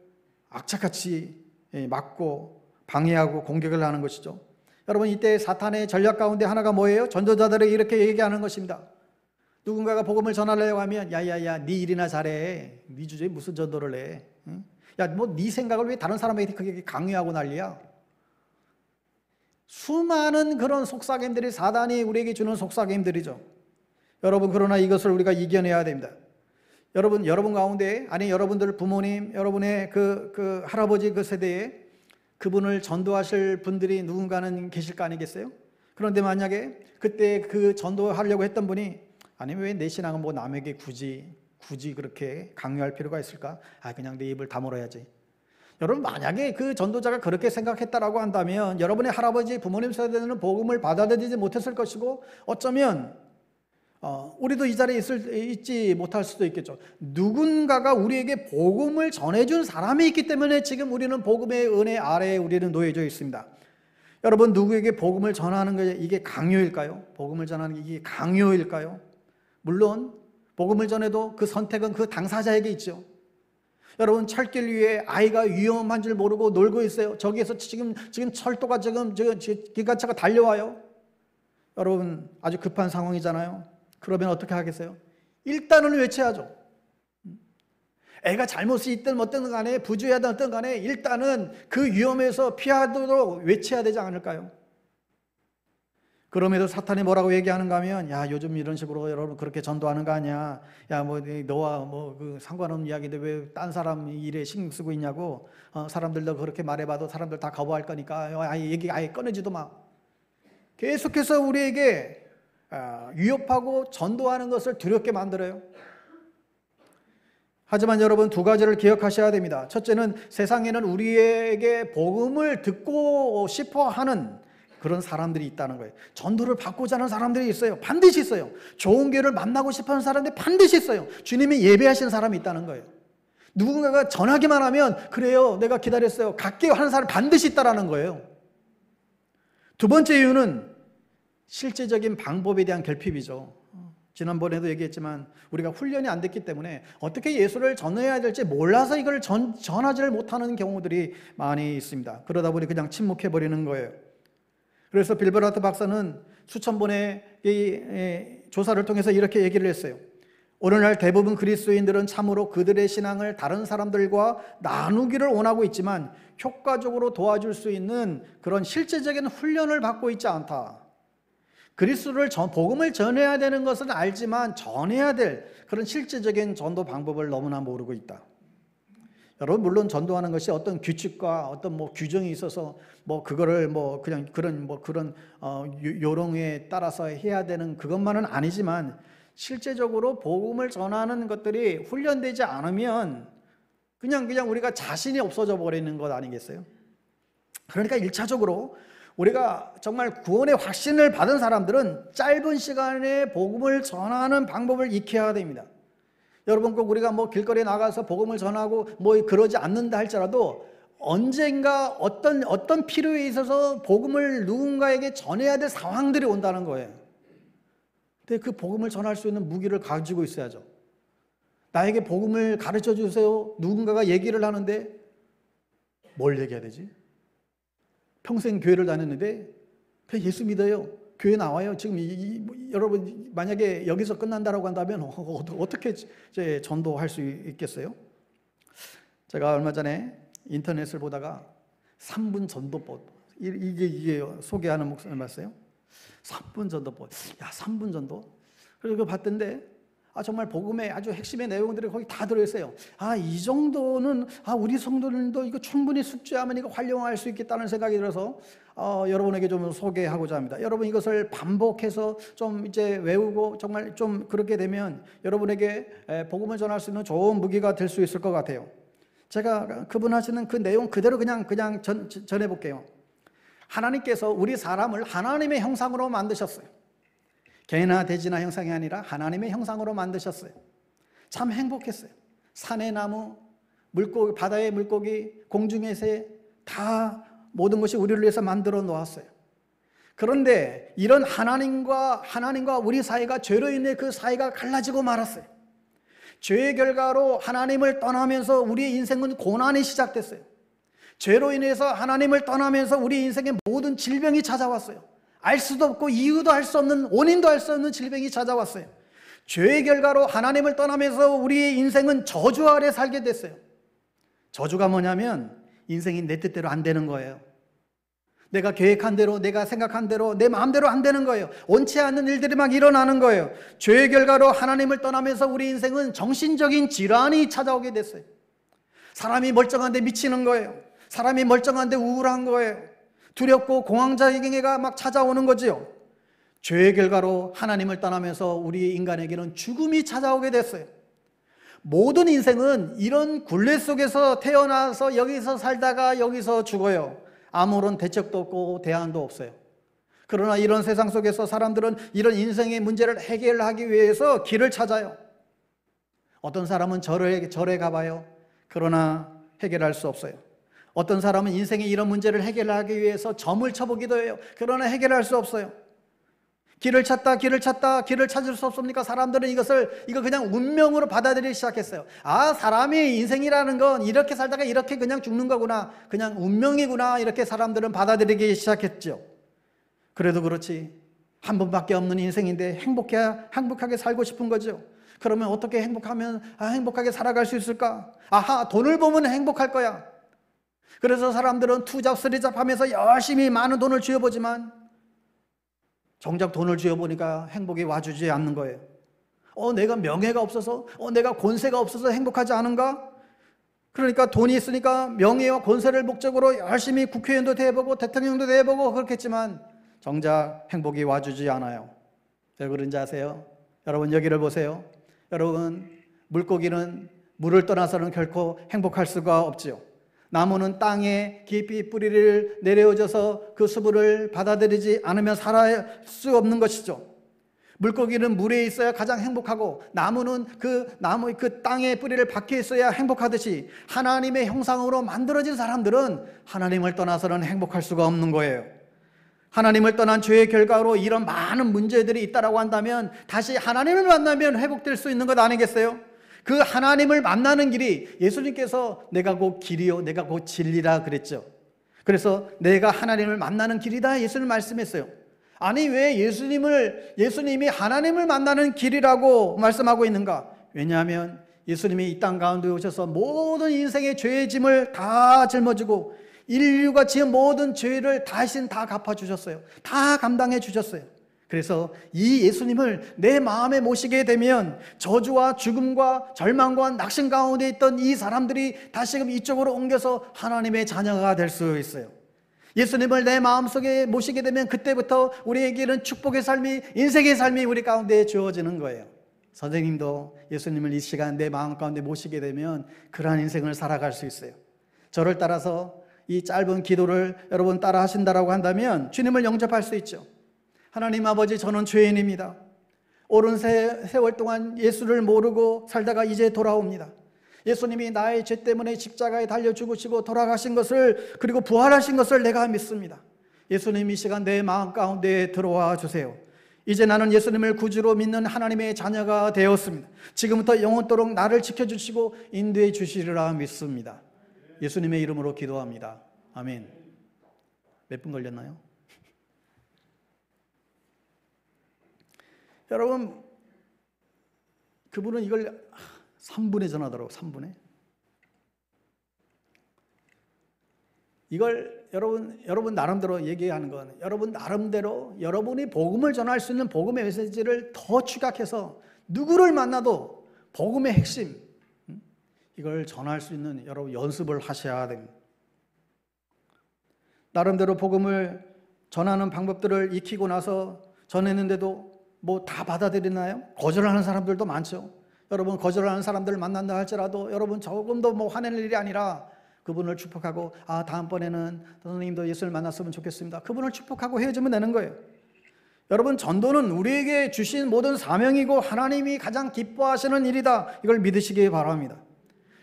악착같이 막고 방해하고 공격을 하는 것이죠. 여러분, 이때 사탄의 전략 가운데 하나가 뭐예요? 전도자들에게 이렇게 얘기하는 것입니다. 누군가가 복음을 전하려고 하면 야야야, 네 일이나 잘해. 네 주제에 무슨 전도를 해? 야, 뭐 네 생각을 왜 다른 사람에게 그렇게 강요하고 난리야? 수많은 그런 속삭임들이 사단이 우리에게 주는 속삭임들이죠. 여러분, 그러나 이것을 우리가 이겨내야 됩니다. 여러분 가운데, 아니 여러분들 부모님, 여러분의 그 할아버지 그 세대에 그분을 전도하실 분들이 누군가는 계실 거 아니겠어요? 그런데 만약에 그때 그 전도하려고 했던 분이 아니 왜 내 신앙은 뭐 남에게 굳이 그렇게 강요할 필요가 있을까? 그냥 내 입을 다물어야지. 여러분, 만약에 그 전도자가 그렇게 생각했다라고 한다면 여러분의 할아버지 부모님 세대는 복음을 받아들이지 못했을 것이고 어쩌면 우리도 이 자리에 있지 못할 수도 있겠죠. 누군가가 우리에게 복음을 전해준 사람이 있기 때문에 지금 우리는 복음의 은혜 아래에 우리는 놓여져 있습니다. 여러분, 누구에게 복음을 전하는 게 이게 강요일까요? 복음을 전하는 게 이게 강요일까요? 물론 복음을 전해도 그 선택은 그 당사자에게 있죠. 여러분, 철길 위에 아이가 위험한 줄 모르고 놀고 있어요. 저기에서 지금 철도가 지금 기관차가 달려와요. 여러분, 아주 급한 상황이잖아요. 그러면 어떻게 하겠어요? 일단은 외쳐야죠. 애가 잘못이 있든 어떤 간에 부주의하든 어떤 간에 일단은 그 위험에서 피하도록 외쳐야 되지 않을까요? 그럼에도 사탄이 뭐라고 얘기하는가 하면, 야, 요즘 이런 식으로 여러분 그렇게 전도하는 거 아니야. 야, 뭐 너와 뭐 그 상관없는 이야기인데 왜 딴 사람 일에 신경 쓰고 있냐고. 사람들도 그렇게 말해봐도 사람들 다 거부할 거니까 아예 얘기 아예 꺼내지도 마. 계속해서 우리에게 위협하고 전도하는 것을 두렵게 만들어요. 하지만 여러분, 두 가지를 기억하셔야 됩니다. 첫째는 세상에는 우리에게 복음을 듣고 싶어 하는 그런 사람들이 있다는 거예요. 전도를 받고자 하는 사람들이 있어요. 반드시 있어요. 좋은 교회를 만나고 싶어 하는 사람들이 반드시 있어요. 주님이 예배하시는 사람이 있다는 거예요. 누군가가 전하기만 하면 그래요, 내가 기다렸어요, 갈게요 하는 사람이 반드시 있다는 거예요. 두 번째 이유는 실제적인 방법에 대한 결핍이죠. 지난번에도 얘기했지만 우리가 훈련이 안 됐기 때문에 어떻게 예수를 전해야 될지 몰라서 이걸 전하지를 못하는 경우들이 많이 있습니다. 그러다 보니 그냥 침묵해버리는 거예요. 그래서 빌버라트 박사는 수천 번의 조사를 통해서 이렇게 얘기를 했어요. 오늘날 대부분 그리스도인들은 참으로 그들의 신앙을 다른 사람들과 나누기를 원하고 있지만 효과적으로 도와줄 수 있는 그런 실제적인 훈련을 받고 있지 않다. 그리스도를 복음을 전해야 되는 것은 알지만 전해야 될 그런 실제적인 전도 방법을 너무나 모르고 있다. 여러분, 물론 전도하는 것이 어떤 규칙과 어떤 뭐 규정이 있어서 뭐 그거를 뭐 그냥 그런 요령에 따라서 해야 되는 그것만은 아니지만, 실제적으로 복음을 전하는 것들이 훈련되지 않으면 그냥 우리가 자신이 없어져 버리는 것 아니겠어요? 그러니까 1차적으로 우리가 정말 구원의 확신을 받은 사람들은 짧은 시간에 복음을 전하는 방법을 익혀야 됩니다. 여러분, 꼭 우리가 뭐 길거리에 나가서 복음을 전하고 뭐 그러지 않는다 할지라도 언젠가 어떤 필요에 있어서 복음을 누군가에게 전해야 될 상황들이 온다는 거예요. 근데 그 복음을 전할 수 있는 무기를 가지고 있어야죠. 나에게 복음을 가르쳐 주세요. 누군가가 얘기를 하는데 뭘 얘기해야 되지? 평생 교회를 다녔는데 그냥 예수 믿어요, 교회 나와요. 지금 여러분, 만약에 여기서 끝난다라고 한다면 어떻게 이제 전도할 수 있겠어요? 제가 얼마 전에 인터넷을 보다가 3분 전도법, 이게 소개하는 목사님 봤어요? 3분 전도법. 야, 3분 전도? 그래서 그거 봤던데 정말 복음의 아주 핵심의 내용들이 거기 다 들어있어요. 이 정도는 우리 성도들도 이거 충분히 숙지하면 이거 활용할 수 있겠다는 생각이 들어서 여러분에게 좀 소개하고자 합니다. 여러분, 이것을 반복해서 좀 이제 외우고 정말 좀 그렇게 되면 여러분에게 복음을 전할 수 있는 좋은 무기가 될 수 있을 것 같아요. 제가 그분 하시는 그 내용 그대로 그냥 전해볼게요. 하나님께서 우리 사람을 하나님의 형상으로 만드셨어요. 개나 돼지나 형상이 아니라 하나님의 형상으로 만드셨어요. 참 행복했어요. 산의 나무, 물고기, 바다의 물고기, 공중의 새, 다 모든 것이 우리를 위해서 만들어 놓았어요. 그런데 이런 하나님과 우리 사이가 죄로 인해 그 사이가 갈라지고 말았어요. 죄의 결과로 하나님을 떠나면서 우리의 인생은 고난이 시작됐어요. 죄로 인해서 하나님을 떠나면서 우리 인생에 모든 질병이 찾아왔어요. 알 수도 없고 이유도 알 수 없는, 원인도 알 수 없는 질병이 찾아왔어요. 죄의 결과로 하나님을 떠나면서 우리의 인생은 저주 아래 살게 됐어요. 저주가 뭐냐면 인생이 내 뜻대로 안 되는 거예요. 내가 계획한 대로, 내가 생각한 대로, 내 마음대로 안 되는 거예요. 원치 않는 일들이 막 일어나는 거예요. 죄의 결과로 하나님을 떠나면서 우리 인생은 정신적인 질환이 찾아오게 됐어요. 사람이 멀쩡한데 미치는 거예요. 사람이 멀쩡한데 우울한 거예요. 두렵고 공황장애가 막 찾아오는 거지요. 죄의 결과로 하나님을 떠나면서 우리 인간에게는 죽음이 찾아오게 됐어요. 모든 인생은 이런 굴레 속에서 태어나서 여기서 살다가 여기서 죽어요. 아무런 대책도 없고 대안도 없어요. 그러나 이런 세상 속에서 사람들은 이런 인생의 문제를 해결하기 위해서 길을 찾아요. 어떤 사람은 절에 가봐요. 그러나 해결할 수 없어요. 어떤 사람은 인생의 이런 문제를 해결하기 위해서 점을 쳐보기도 해요. 그러나 해결할 수 없어요. 길을 찾다 길을 찾을 수 없습니까? 사람들은 이거 그냥 운명으로 받아들이기 시작했어요. 사람이 인생이라는 건 이렇게 살다가 이렇게 그냥 죽는 거구나, 그냥 운명이구나, 이렇게 사람들은 받아들이기 시작했죠. 그래도 그렇지, 한 번밖에 없는 인생인데 행복하게 살고 싶은 거죠. 그러면 어떻게 행복하게 살아갈 수 있을까? 돈을 보면 행복할 거야. 그래서 사람들은 투잡 쓰리잡 하면서 열심히 많은 돈을 쥐어보지만 정작 돈을 쥐어보니까 행복이 와주지 않는 거예요. 내가 명예가 없어서, 내가 권세가 없어서 행복하지 않은가? 그러니까 돈이 있으니까 명예와 권세를 목적으로 열심히 국회의원도 돼보고 대통령도 돼보고 그렇겠지만 정작 행복이 와주지 않아요. 왜 그런지 아세요? 여러분 여기를 보세요. 여러분, 물고기는 물을 떠나서는 결코 행복할 수가 없지요. 나무는 땅에 깊이 뿌리를 내려오져서 그 수분을 받아들이지 않으면 살 수 없는 것이죠. 물고기는 물에 있어야 가장 행복하고, 나무는 그 땅에 뿌리를 박혀 있어야 행복하듯이 하나님의 형상으로 만들어진 사람들은 하나님을 떠나서는 행복할 수가 없는 거예요. 하나님을 떠난 죄의 결과로 이런 많은 문제들이 있다라고 한다면 다시 하나님을 만나면 회복될 수 있는 것 아니겠어요? 그 하나님을 만나는 길이, 예수님께서 내가 곧 길이요 내가 곧 진리라 그랬죠. 그래서 내가 하나님을 만나는 길이다 예수님 말씀했어요. 아니, 왜 예수님이 하나님을 만나는 길이라고 말씀하고 있는가? 왜냐하면 예수님이 이 땅 가운데 오셔서 모든 인생의 죄의 짐을 다 짊어지고 인류가 지은 모든 죄를 대신 다 갚아주셨어요. 다 감당해 주셨어요. 그래서 이 예수님을 내 마음에 모시게 되면 저주와 죽음과 절망과 낙심 가운데 있던 이 사람들이 다시금 이쪽으로 옮겨서 하나님의 자녀가 될 수 있어요. 예수님을 내 마음속에 모시게 되면 그때부터 우리에게는 축복의 삶이, 인생의 삶이 우리 가운데 주어지는 거예요. 선생님도 예수님을 이 시간 내 마음 가운데 모시게 되면 그러한 인생을 살아갈 수 있어요. 저를 따라서 이 짧은 기도를 여러분 따라 하신다라고 한다면 주님을 영접할 수 있죠. 하나님 아버지, 저는 죄인입니다. 오랜 세월 동안 예수를 모르고 살다가 이제 돌아옵니다. 예수님이 나의 죄 때문에 십자가에 달려 죽으시고 돌아가신 것을, 그리고 부활하신 것을 내가 믿습니다. 예수님, 이 시간 내 마음 가운데 들어와 주세요. 이제 나는 예수님을 구주로 믿는 하나님의 자녀가 되었습니다. 지금부터 영원토록 나를 지켜주시고 인도해 주시리라 믿습니다. 예수님의 이름으로 기도합니다. 아멘. 몇 분 걸렸나요? 여러분, 그분은 이걸 3분에 전하더라고. 3분에. 이걸 여러분 나름대로 얘기하는 건, 여러분 나름대로 여러분이 복음을 전할 수 있는 복음의 메시지를 더 축약해서 누구를 만나도 복음의 핵심, 이걸 전할 수 있는 여러분 연습을 하셔야 됩니다. 나름대로 복음을 전하는 방법들을 익히고 나서 전했는데도 뭐 다 받아들이나요? 거절하는 사람들도 많죠. 여러분, 거절하는 사람들을 만난다 할지라도 여러분 조금도 뭐 화낼 일이 아니라 그분을 축복하고, 다음번에는 선생님도 예수를 만났으면 좋겠습니다. 그분을 축복하고 헤어지면 되는 거예요. 여러분, 전도는 우리에게 주신 모든 사명이고 하나님이 가장 기뻐하시는 일이다. 이걸 믿으시기 바랍니다.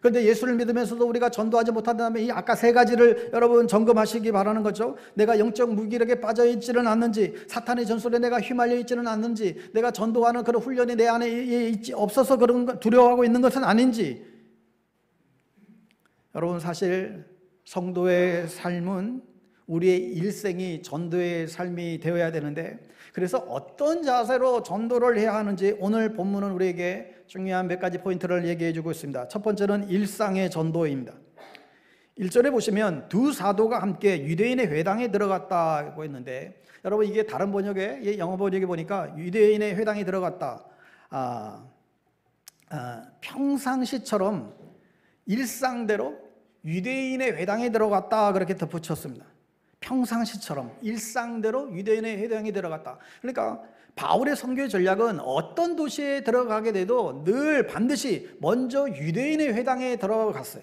그런데 예수를 믿으면서도 우리가 전도하지 못한다면 이 아까 세 가지를 여러분 점검하시기 바라는 거죠. 내가 영적 무기력에 빠져 있지는 않는지, 사탄의 전술에 내가 휘말려 있지는 않는지, 내가 전도하는 그런 훈련이 내 안에 없어서 그런 두려워하고 있는 것은 아닌지. 여러분, 사실 성도의 삶은 우리의 일생이 전도의 삶이 되어야 되는데, 그래서 어떤 자세로 전도를 해야 하는지 오늘 본문은 우리에게 중요한 몇 가지 포인트를 얘기해 주고 있습니다. 첫 번째는 일상의 전도입니다. 1절에 보시면 두 사도가 함께 유대인의 회당에 들어갔다고 했는데, 여러분 이게 다른 번역에, 영어 번역에 보니까 유대인의 회당에 들어갔다, 평상시처럼 일상대로 유대인의 회당에 들어갔다 그렇게 덧붙였습니다. 평상시처럼 일상대로 유대인의 회당에 들어갔다. 그러니까 바울의 선교 전략은 어떤 도시에 들어가게 돼도 늘 반드시 먼저 유대인의 회당에 들어갔어요.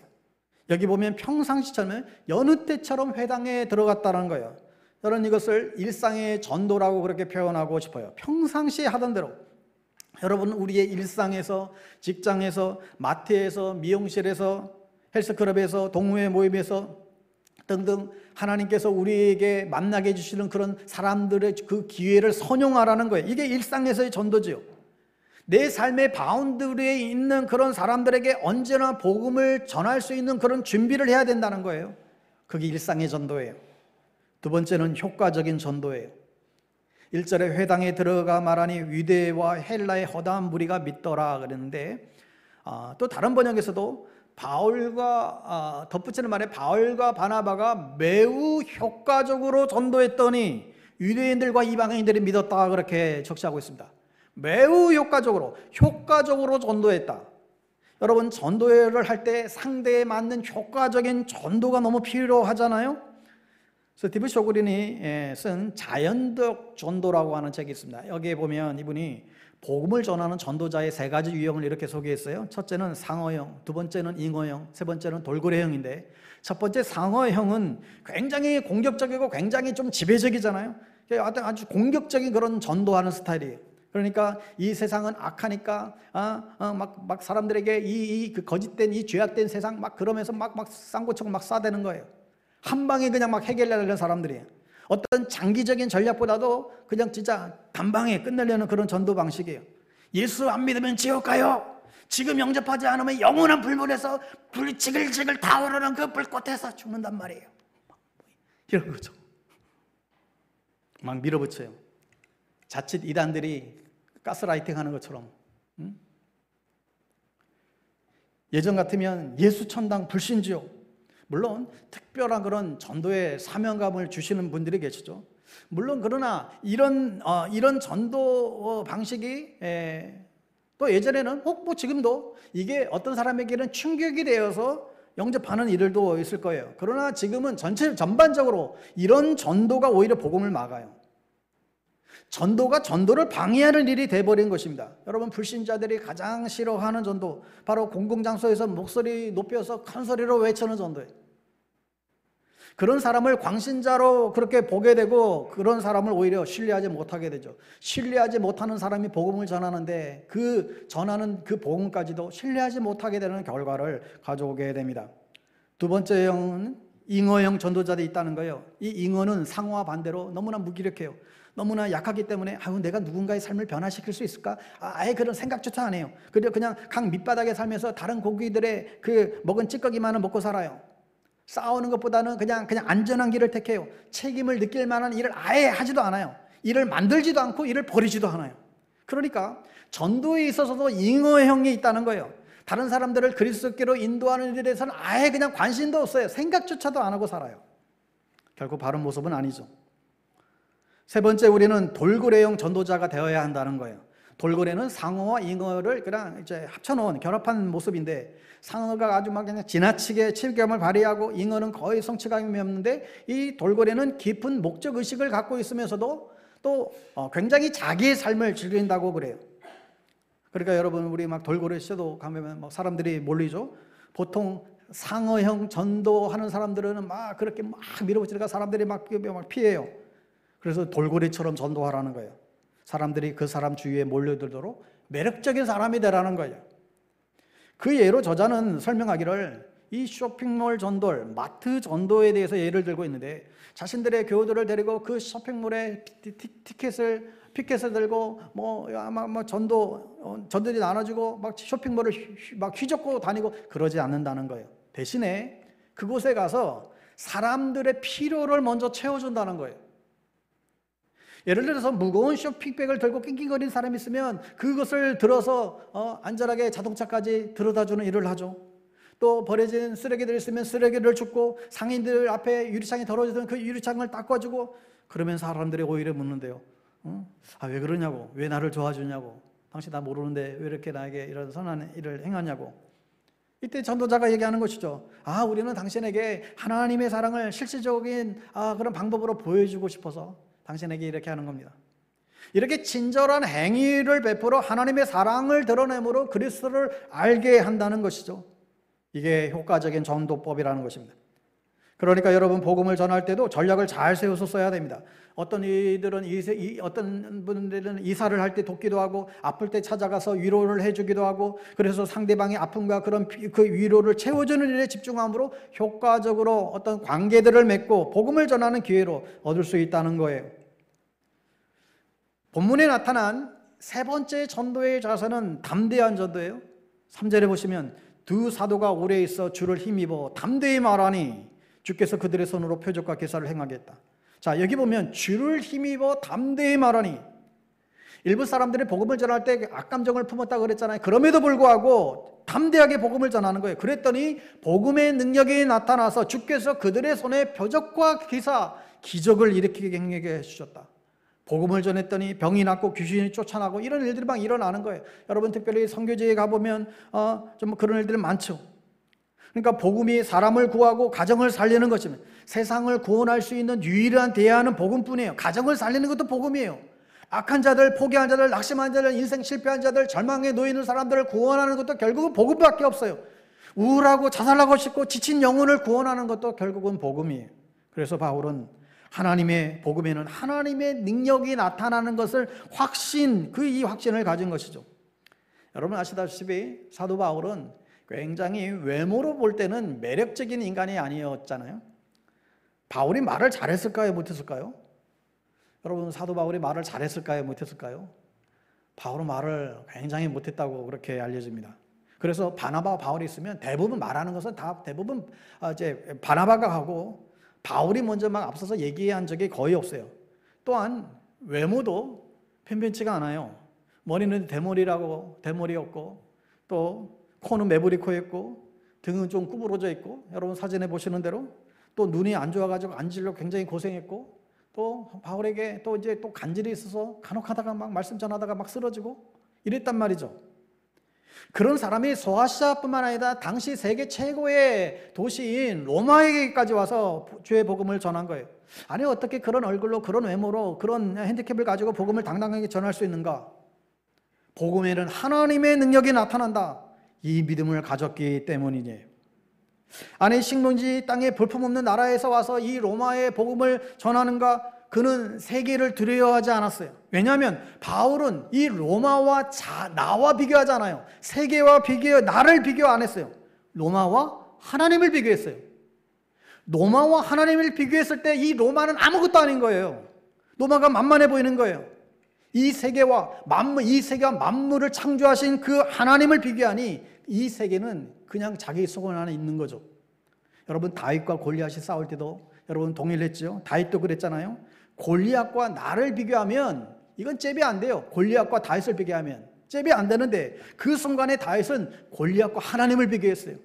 여기 보면 평상시처럼 여느 때처럼 회당에 들어갔다는 거예요. 저는 이것을 일상의 전도라고 그렇게 표현하고 싶어요. 평상시에 하던 대로. 여러분, 우리의 일상에서, 직장에서, 마트에서, 미용실에서, 헬스클럽에서, 동호회 모임에서 등등 하나님께서 우리에게 만나게 해주시는 그런 사람들의 그 기회를 선용하라는 거예요. 이게 일상에서의 전도지요. 내 삶의 바운드리에 있는 그런 사람들에게 언제나 복음을 전할 수 있는 그런 준비를 해야 된다는 거예요. 그게 일상의 전도예요. 두 번째는 효과적인 전도예요. 1절에 회당에 들어가 말하니 유대와 헬라의 허다한 무리가 믿더라 그랬는데, 또 다른 번역에서도 바울과 바나바가 매우 효과적으로 전도했더니 유대인들과 이방인들이 믿었다 그렇게 적시하고 있습니다. 매우 효과적으로 전도했다. 여러분, 전도를 할 때 상대에 맞는 효과적인 전도가 너무 필요하잖아요. 그래서 스티브 쇼그린이 쓴 자연적 전도라고 하는 책이 있습니다. 여기에 보면 이분이 복음을 전하는 전도자의 3가지 유형을 이렇게 소개했어요. 첫째는 상어형, 두 번째는 잉어형, 세 번째는 돌고래형인데, 첫 번째 상어형은 굉장히 공격적이고 굉장히 좀 지배적이잖아요. 아주 공격적인 그런 전도하는 스타일이에요. 그러니까 이 세상은 악하니까 막 사람들에게 그 거짓된 이 죄악된 세상 막 그러면서 막 쌍고치고 막 쏴대는 거예요. 한 방에 그냥 막 해결하려는 사람들이에요. 어떤 장기적인 전략보다도 그냥 진짜 단방에 끝내려는 그런 전도 방식이에요. 예수 안 믿으면 지옥 가요. 지금 영접하지 않으면 영원한 불문에서 불이 지글지글 타오르는 그 불꽃에서 죽는단 말이에요. 이런 거죠. 막 밀어붙여요. 자칫 이단들이 가스라이팅 하는 것처럼. 예전 같으면 예수 천당 불신지옥. 물론 특별한 그런 전도의 사명감을 주시는 분들이 계시죠. 물론 그러나 이런 전도 방식이 또 예전에는 뭐 지금도 이게 어떤 사람에게는 충격이 되어서 영접하는 이들도 있을 거예요. 그러나 지금은 전반적으로 이런 전도가 오히려 복음을 막아요. 전도가 전도를 방해하는 일이 돼버린 것입니다. 여러분, 불신자들이 가장 싫어하는 전도, 바로 공공장소에서 목소리 높여서 큰 소리로 외치는 전도예요. 그런 사람을 광신자로 그렇게 보게 되고, 그런 사람을 오히려 신뢰하지 못하게 되죠. 신뢰하지 못하는 사람이 복음을 전하는데 전하는 그 복음까지도 신뢰하지 못하게 되는 결과를 가져오게 됩니다. 두 번째 형은 잉어형 전도자들이 있다는 거예요. 이 잉어는 상어와 반대로 너무나 무기력해요. 너무나 약하기 때문에 내가 누군가의 삶을 변화시킬 수 있을까? 아예 그런 생각조차 안 해요. 그냥 강 밑바닥에 살면서 다른 고기들의 그 먹은 찌꺼기만을 먹고 살아요. 싸우는 것보다는 그냥 안전한 길을 택해요. 책임을 느낄 만한 일을 아예 하지도 않아요. 일을 만들지도 않고 일을 버리지도 않아요. 그러니까 전도에 있어서도 잉어형이 있다는 거예요. 다른 사람들을 그리스도께로 인도하는 일에 대해서는 아예 그냥 관심도 없어요. 생각조차도 안 하고 살아요. 결코 바른 모습은 아니죠. 세 번째, 우리는 돌고래형 전도자가 되어야 한다는 거예요. 돌고래는 상어와 잉어를 그냥 이제 합쳐놓은 결합한 모습인데, 상어가 아주 막 그냥 지나치게 치경을 발휘하고 잉어는 거의 성취감이 없는데, 이 돌고래는 깊은 목적 의식을 갖고 있으면서도 또 굉장히 자기의 삶을 즐긴다고 그래요. 그러니까 여러분, 우리 막 돌고래 시도 가면 막 사람들이 몰리죠. 보통 상어형 전도하는 사람들은 막 그렇게 막 밀어붙이니까 사람들이 막 피해요. 그래서 돌고래처럼 전도하라는 거예요. 사람들이 그 사람 주위에 몰려들도록 매력적인 사람이 되라는 거예요. 그 예로 저자는 설명하기를, 이 쇼핑몰 전도, 마트 전도에 대해서 예를 들고 있는데, 자신들의 교우들을 데리고 그 쇼핑몰에 피켓을 들고 전들이 나눠주고 막 쇼핑몰을 막 휘젓고 다니고 그러지 않는다는 거예요. 대신에 그곳에 가서 사람들의 필요를 먼저 채워준다는 거예요. 예를 들어서 무거운 쇼핑백을 들고 낑낑거리는 사람이 있으면 그것을 들어서 안전하게 자동차까지 들여다주는 일을 하죠. 또 버려진 쓰레기들 있으면 쓰레기를 줍고, 상인들 앞에 유리창이 더러워지던 그 유리창을 닦아주고, 그러면 사람들이 오히려 묻는데요. 왜 그러냐고, 왜 나를 도와주냐고, 당신 나 모르는데 왜 이렇게 나에게 이런 선한 일을 행하냐고. 이때 전도자가 얘기하는 것이죠. 우리는 당신에게 하나님의 사랑을 실질적인 그런 방법으로 보여주고 싶어서 당신에게 이렇게 하는 겁니다. 이렇게 친절한 행위를 베풀어 하나님의 사랑을 드러내므로 그리스도를 알게 한다는 것이죠. 이게 효과적인 전도법이라는 것입니다. 그러니까 여러분, 복음을 전할 때도 전략을 잘 세워서 써야 됩니다. 어떤 분들은 이사를 할 때 돕기도 하고, 아플 때 찾아가서 위로를 해주기도 하고, 그래서 상대방의 아픔과 그 위로를 채워주는 일에 집중함으로 효과적으로 어떤 관계들을 맺고 복음을 전하는 기회로 얻을 수 있다는 거예요. 본문에 나타난 세 번째 전도의 자세는 담대한 전도예요. 3절에 보시면, 두 사도가 오래 있어 주를 힘입어 담대히 말하니 주께서 그들의 손으로 표적과 기사를 행하겠다. 자, 여기 보면 주를 힘입어 담대히 말하니, 일부 사람들이 복음을 전할 때 악감정을 품었다고 그랬잖아요. 그럼에도 불구하고 담대하게 복음을 전하는 거예요. 그랬더니 복음의 능력이 나타나서 주께서 그들의 손에 표적과 기사, 기적을 일으키게 행하게 해주셨다. 복음을 전했더니 병이 낫고 귀신이 쫓아나고 이런 일들이 막 일어나는 거예요. 여러분 특별히 선교지에 가보면 좀 그런 일들이 많죠. 그러니까 복음이 사람을 구하고 가정을 살리는 것이면 세상을 구원할 수 있는 유일한 대안은 복음뿐이에요. 가정을 살리는 것도 복음이에요. 악한 자들, 포기한 자들, 낙심한 자들, 인생 실패한 자들, 절망에 놓여 있는 사람들을 구원하는 것도 결국은 복음밖에 없어요. 우울하고 자살하고 싶고 지친 영혼을 구원하는 것도 결국은 복음이에요. 그래서 바울은 하나님의 복음에는 하나님의 능력이 나타나는 것을 이 확신을 가진 것이죠. 여러분 아시다시피 사도 바울은 굉장히 외모로 볼 때는 매력적인 인간이 아니었잖아요. 바울이 말을 잘했을까요? 못했을까요? 여러분 사도 바울이 말을 잘했을까요? 못했을까요? 바울은 말을 굉장히 못했다고 그렇게 알려집니다. 그래서 바나바와 바울이 있으면 대부분 말하는 것은 다 대부분 이제 바나바가 하고 바울이 먼저 막 앞서서 얘기한 적이 거의 없어요. 또한 외모도 편편치가 않아요. 머리는 대머리였고 또 코는 매부리 코였고 등은 좀 구부러져 있고 여러분 사진에 보시는 대로 또 눈이 안 좋아가지고 앉으려고 굉장히 고생했고 또 바울에게 또 이제 또 간질이 있어서 간혹하다가 막 말씀 전하다가 막 쓰러지고 이랬단 말이죠. 그런 사람이 소아시아뿐만 아니라 당시 세계 최고의 도시인 로마에게까지 와서 주의 복음을 전한 거예요. 아니 어떻게 그런 얼굴로 그런 외모로 그런 핸디캡을 가지고 복음을 당당하게 전할 수 있는가? 복음에는 하나님의 능력이 나타난다. 이 믿음을 가졌기 때문이에요. 아니 식민지 땅에 볼품없는 나라에서 와서 이 로마의 복음을 전하는가? 그는 세계를 두려워하지 않았어요. 왜냐하면 바울은 이 로마와 나와 비교하잖아요. 세계와 나를 비교 안 했어요. 로마와 하나님을 비교했어요. 로마와 하나님을 비교했을 때 이 로마는 아무것도 아닌 거예요. 로마가 만만해 보이는 거예요. 이 세계와 만물을 창조하신 그 하나님을 비교하니 이 세계는 그냥 자기 속을 안에 있는 거죠. 여러분 다윗과 골리앗이 싸울 때도 여러분 동일했죠. 다윗도 그랬잖아요. 골리앗과 나를 비교하면 이건 잽이 안 돼요. 골리앗과 다윗을 비교하면 잽이 안 되는데 그 순간에 다윗은 골리앗과 하나님을 비교했어요.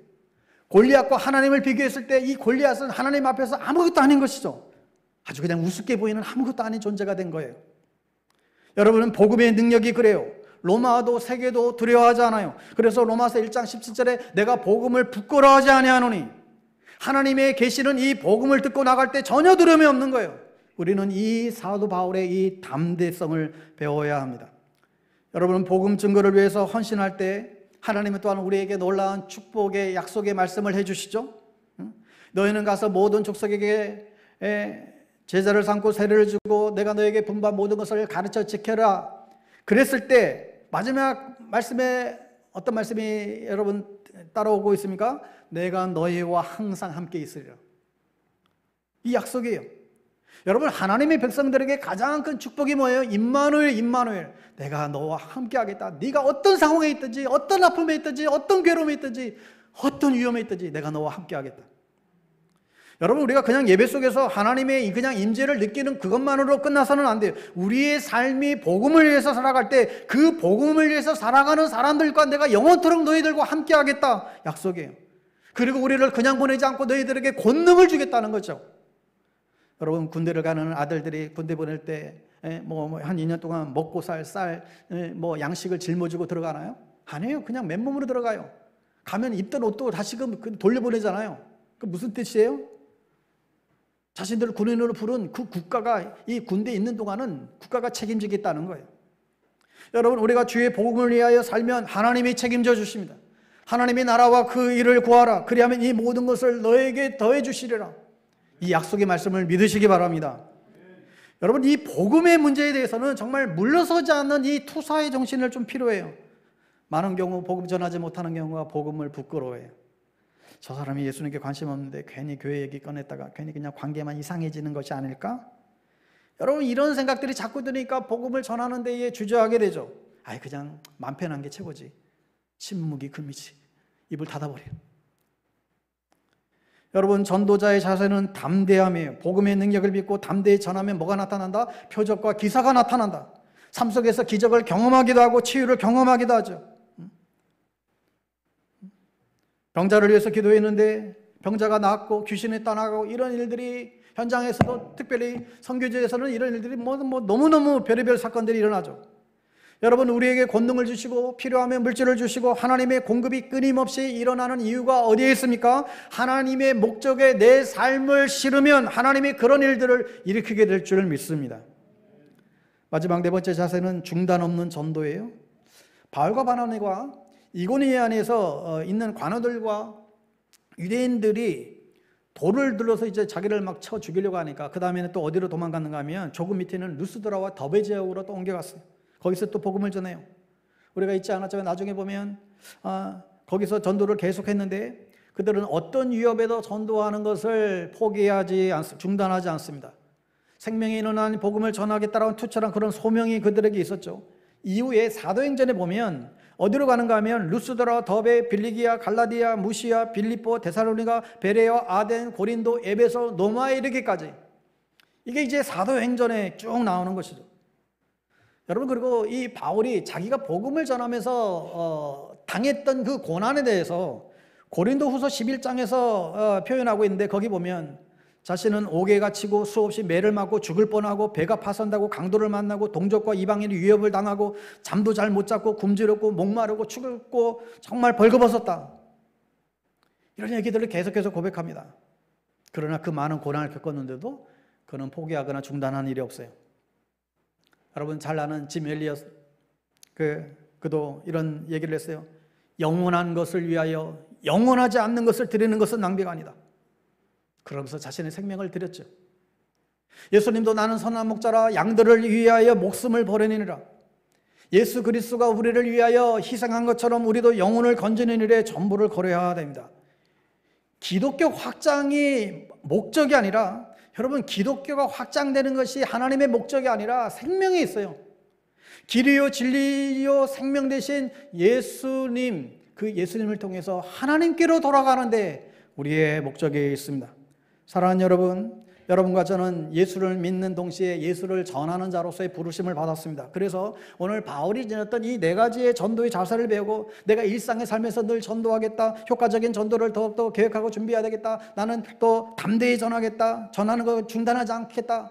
골리앗과 하나님을 비교했을 때 이 골리앗은 하나님 앞에서 아무것도 아닌 것이죠. 아주 그냥 우습게 보이는 아무것도 아닌 존재가 된 거예요. 여러분은 복음의 능력이 그래요. 로마도 세계도 두려워하지 않아요. 그래서 로마서 1장 17절에 내가 복음을 부끄러워하지 아니하노니 하나님의 계시는 이 복음을 듣고 나갈 때 전혀 두려움이 없는 거예요. 우리는 이 사도 바울의 이 담대성을 배워야 합니다. 여러분 복음 증거를 위해서 헌신할 때 하나님은 또한 우리에게 놀라운 축복의 약속의 말씀을 해주시죠. 너희는 가서 모든 족속에게 제자를 삼고 세례를 주고 내가 너에게 분부한 모든 것을 가르쳐 지켜라. 그랬을 때 마지막 말씀에 어떤 말씀이 여러분 따라오고 있습니까? 내가 너희와 항상 함께 있으리라. 이 약속이에요. 여러분 하나님의 백성들에게 가장 큰 축복이 뭐예요? 임마누엘. 내가 너와 함께 하겠다. 네가 어떤 상황에 있든지 어떤 아픔에 있든지 어떤 괴로움에 있든지 어떤 위험에 있든지 내가 너와 함께 하겠다. 여러분 우리가 그냥 예배 속에서 하나님의 그냥 임재를 느끼는 그것만으로 끝나서는 안 돼요. 우리의 삶이 복음을 위해서 살아갈 때 그 복음을 위해서 살아가는 사람들과 내가 영원토록 너희들과 함께 하겠다 약속이에요. 그리고 우리를 그냥 보내지 않고 너희들에게 권능을 주겠다는 거죠. 여러분 군대를 가는 아들들이 군대 보낼 때 한 2년 동안 먹고 살 양식을 짊어지고 들어가나요? 아니에요. 그냥 맨몸으로 들어가요. 가면 입던 옷도 다시금 돌려보내잖아요. 그 무슨 뜻이에요? 자신들을 군인으로 부른 그 국가가 이 군대에 있는 동안은 국가가 책임지겠다는 거예요. 여러분 우리가 주의 복음을 위하여 살면 하나님이 책임져 주십니다. 하나님의 나라와 그 일을 구하라. 그리하면 이 모든 것을 너에게 더해 주시리라. 이 약속의 말씀을 믿으시기 바랍니다. 여러분 이 복음의 문제에 대해서는 정말 물러서지 않는 이 투사의 정신을 좀 필요해요. 많은 경우 복음 전하지 못하는 경우가 복음을 부끄러워해요. 저 사람이 예수님께 관심 없는데 괜히 교회 얘기 꺼냈다가 괜히 그냥 관계만 이상해지는 것이 아닐까? 여러분 이런 생각들이 자꾸 드니까 복음을 전하는 데에 주저하게 되죠. 그냥 맘 편한 게 최고지. 침묵이 금이지. 입을 닫아버려요. 여러분 전도자의 자세는 담대함이에요. 복음의 능력을 믿고 담대히 전하면 뭐가 나타난다? 표적과 기사가 나타난다. 삶 속에서 기적을 경험하기도 하고 치유를 경험하기도 하죠. 병자를 위해서 기도했는데 병자가 낫고 귀신이 떠나고 이런 일들이 현장에서도 특별히 선교지에서는 이런 일들이 너무너무 별의별 사건들이 일어나죠. 여러분, 우리에게 권능을 주시고 필요하면 물질을 주시고 하나님의 공급이 끊임없이 일어나는 이유가 어디에 있습니까? 하나님의 목적에 내 삶을 실으면 하나님이 그런 일들을 일으키게 될 줄 믿습니다. 마지막 네 번째 자세는 중단 없는 전도예요. 바울과 바나바가 이고니에 안에서 있는 관원들과 유대인들이 돌을 들어서 이제 자기를 막 쳐 죽이려고 하니까 그 다음에는 또 어디로 도망갔는가 하면 조금 밑에는 루스드라와 더베 지역으로 또 옮겨갔어요. 거기서 또 복음을 전해요. 우리가 잊지 않았지만 나중에 보면 거기서 전도를 계속했는데 그들은 어떤 위협에도 전도하는 것을 중단하지 않습니다. 생명이 일어난 복음을 전하겠다라는 투철한 그런 소명이 그들에게 있었죠. 이후에 사도행전에 보면 어디로 가는가 하면 루스드라, 더베, 빌리기아, 갈라디아, 무시아, 빌립보, 데살로니가, 베레아, 아덴, 고린도, 에베소, 노마에 이르기까지, 이게 이제 사도행전에 쭉 나오는 것이죠. 여러분, 그리고 이 바울이 자기가 복음을 전하면서 당했던 그 고난에 대해서 고린도후서 11장에서 표현하고 있는데, 거기 보면 자신은 옥에 갇히고 수없이 매를 맞고 죽을 뻔하고 배가 파선다고 강도를 만나고 동족과 이방인이 위협을 당하고 잠도 잘 못 잤고 굶주렸고 목마르고 죽었고 정말 벌거벗었다, 이런 얘기들을 계속해서 고백합니다. 그러나 그 많은 고난을 겪었는데도 그는 포기하거나 중단한 일이 없어요. 여러분 잘 아는 짐 엘리엇, 그도 이런 얘기를 했어요. 영원한 것을 위하여 영원하지 않는 것을 드리는 것은 낭비가 아니다. 그러면서 자신의 생명을 드렸죠. 예수님도 나는 선한 목자라 양들을 위하여 목숨을 버리느니라. 예수 그리스도가 우리를 위하여 희생한 것처럼 우리도 영혼을 건지는 일에 전부를 걸어야 됩니다. 기독교 확장이 목적이 아니라, 여러분, 기독교가 확장되는 것이 하나님의 목적이 아니라 생명이 있어요. 길이요 진리요 생명 되신 예수님, 그 예수님을 통해서 하나님께로 돌아가는데 우리의 목적이 있습니다. 사랑하는 여러분, 여러분과 저는 예수를 믿는 동시에 예수를 전하는 자로서의 부르심을 받았습니다. 그래서 오늘 바울이 지녔던 이 네 가지의 전도의 자세를 배우고 내가 일상의 삶에서 늘 전도하겠다, 효과적인 전도를 더욱더 계획하고 준비해야 되겠다, 나는 또 담대히 전하겠다, 전하는 거 중단하지 않겠다,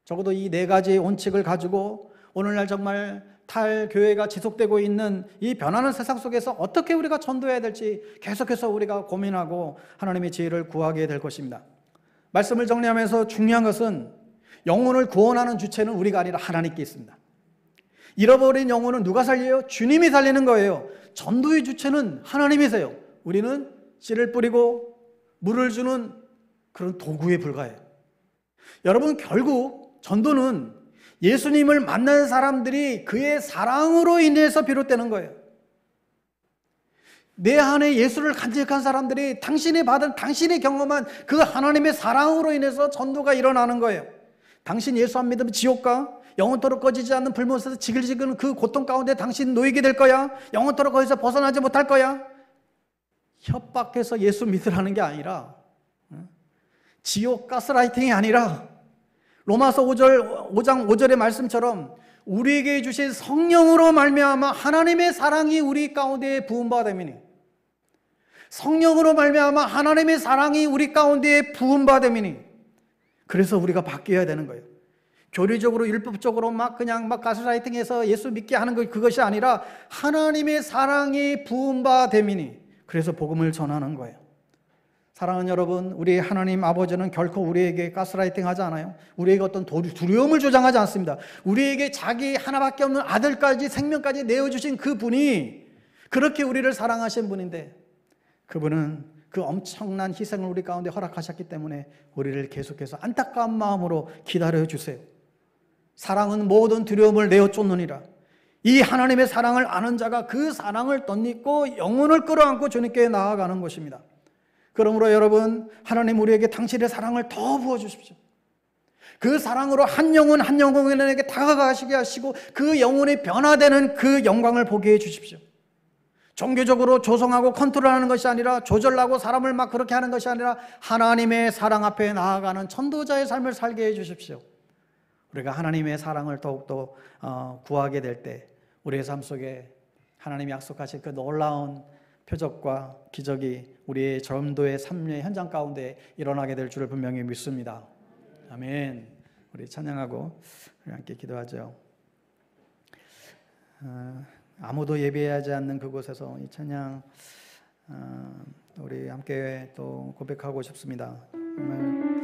적어도 이 네 가지의 원칙을 가지고 오늘날 정말 탈교회가 지속되고 있는 이 변하는 세상 속에서 어떻게 우리가 전도해야 될지 계속해서 우리가 고민하고 하나님의 지혜를 구하게 될 것입니다. 말씀을 정리하면서 중요한 것은 영혼을 구원하는 주체는 우리가 아니라 하나님께 있습니다. 잃어버린 영혼은 누가 살려요? 주님이 살리는 거예요. 전도의 주체는 하나님이세요. 우리는 씨를 뿌리고 물을 주는 그런 도구에 불과해요. 여러분, 결국 전도는 예수님을 만난 사람들이 그의 사랑으로 인해서 비롯되는 거예요. 내 안에 예수를 간직한 사람들이 당신이 경험한 그 하나님의 사랑으로 인해서 전도가 일어나는 거예요. 당신 예수 안 믿으면 지옥 가? 영원토록 꺼지지 않는 불못에서 지글지글 그 고통 가운데 당신 놓이게 될 거야? 영원토록 거기서 벗어나지 못할 거야? 협박해서 예수 믿으라는 게 아니라, 지옥 가스라이팅이 아니라, 로마서 5장 5절의 말씀처럼 우리에게 주신 성령으로 말미암아 하나님의 사랑이 우리 가운데에 부음받아 됨이니, 성령으로 말미암아 하나님의 사랑이 우리 가운데에 부음받아 됨이니, 그래서 우리가 바뀌어야 되는 거예요. 교리적으로 율법적으로 그냥 가스라이팅해서 예수 믿게 하는 것, 그것이 아니라 하나님의 사랑이 부음받아 됨이니, 그래서 복음을 전하는 거예요. 사랑하는 여러분, 우리 하나님 아버지는 결코 우리에게 가스라이팅 하지 않아요. 우리에게 어떤 두려움을 조장하지 않습니다. 우리에게 자기 하나밖에 없는 아들까지, 생명까지 내어주신 그 분이 그렇게 우리를 사랑하신 분인데, 그분은 그 엄청난 희생을 우리 가운데 허락하셨기 때문에 우리를 계속해서 안타까운 마음으로 기다려주세요. 사랑은 모든 두려움을 내어 쫓느니라. 이 하나님의 사랑을 아는 자가 그 사랑을 덧입고 영혼을 끌어안고 주님께 나아가는 것입니다. 그러므로 여러분, 하나님 우리에게 당신의 사랑을 더 부어주십시오. 그 사랑으로 한 영혼 한 영혼에게 다가가시게 하시고 그 영혼이 변화되는 그 영광을 보게 해주십시오. 종교적으로 조성하고 컨트롤하는 것이 아니라, 조절하고 사람을 그렇게 하는 것이 아니라 하나님의 사랑 앞에 나아가는 전도자의 삶을 살게 해주십시오. 우리가 하나님의 사랑을 더욱더 구하게 될 때 우리의 삶 속에 하나님이 약속하신 그 놀라운 표적과 기적이 우리의 전도의 삶의 현장 가운데 일어나게 될 줄을 분명히 믿습니다. 아멘. 우리 찬양하고 우리 함께 기도하죠. 아무도 예배하지 않는 그곳에서 이 찬양 우리 함께 또 고백하고 싶습니다. 정말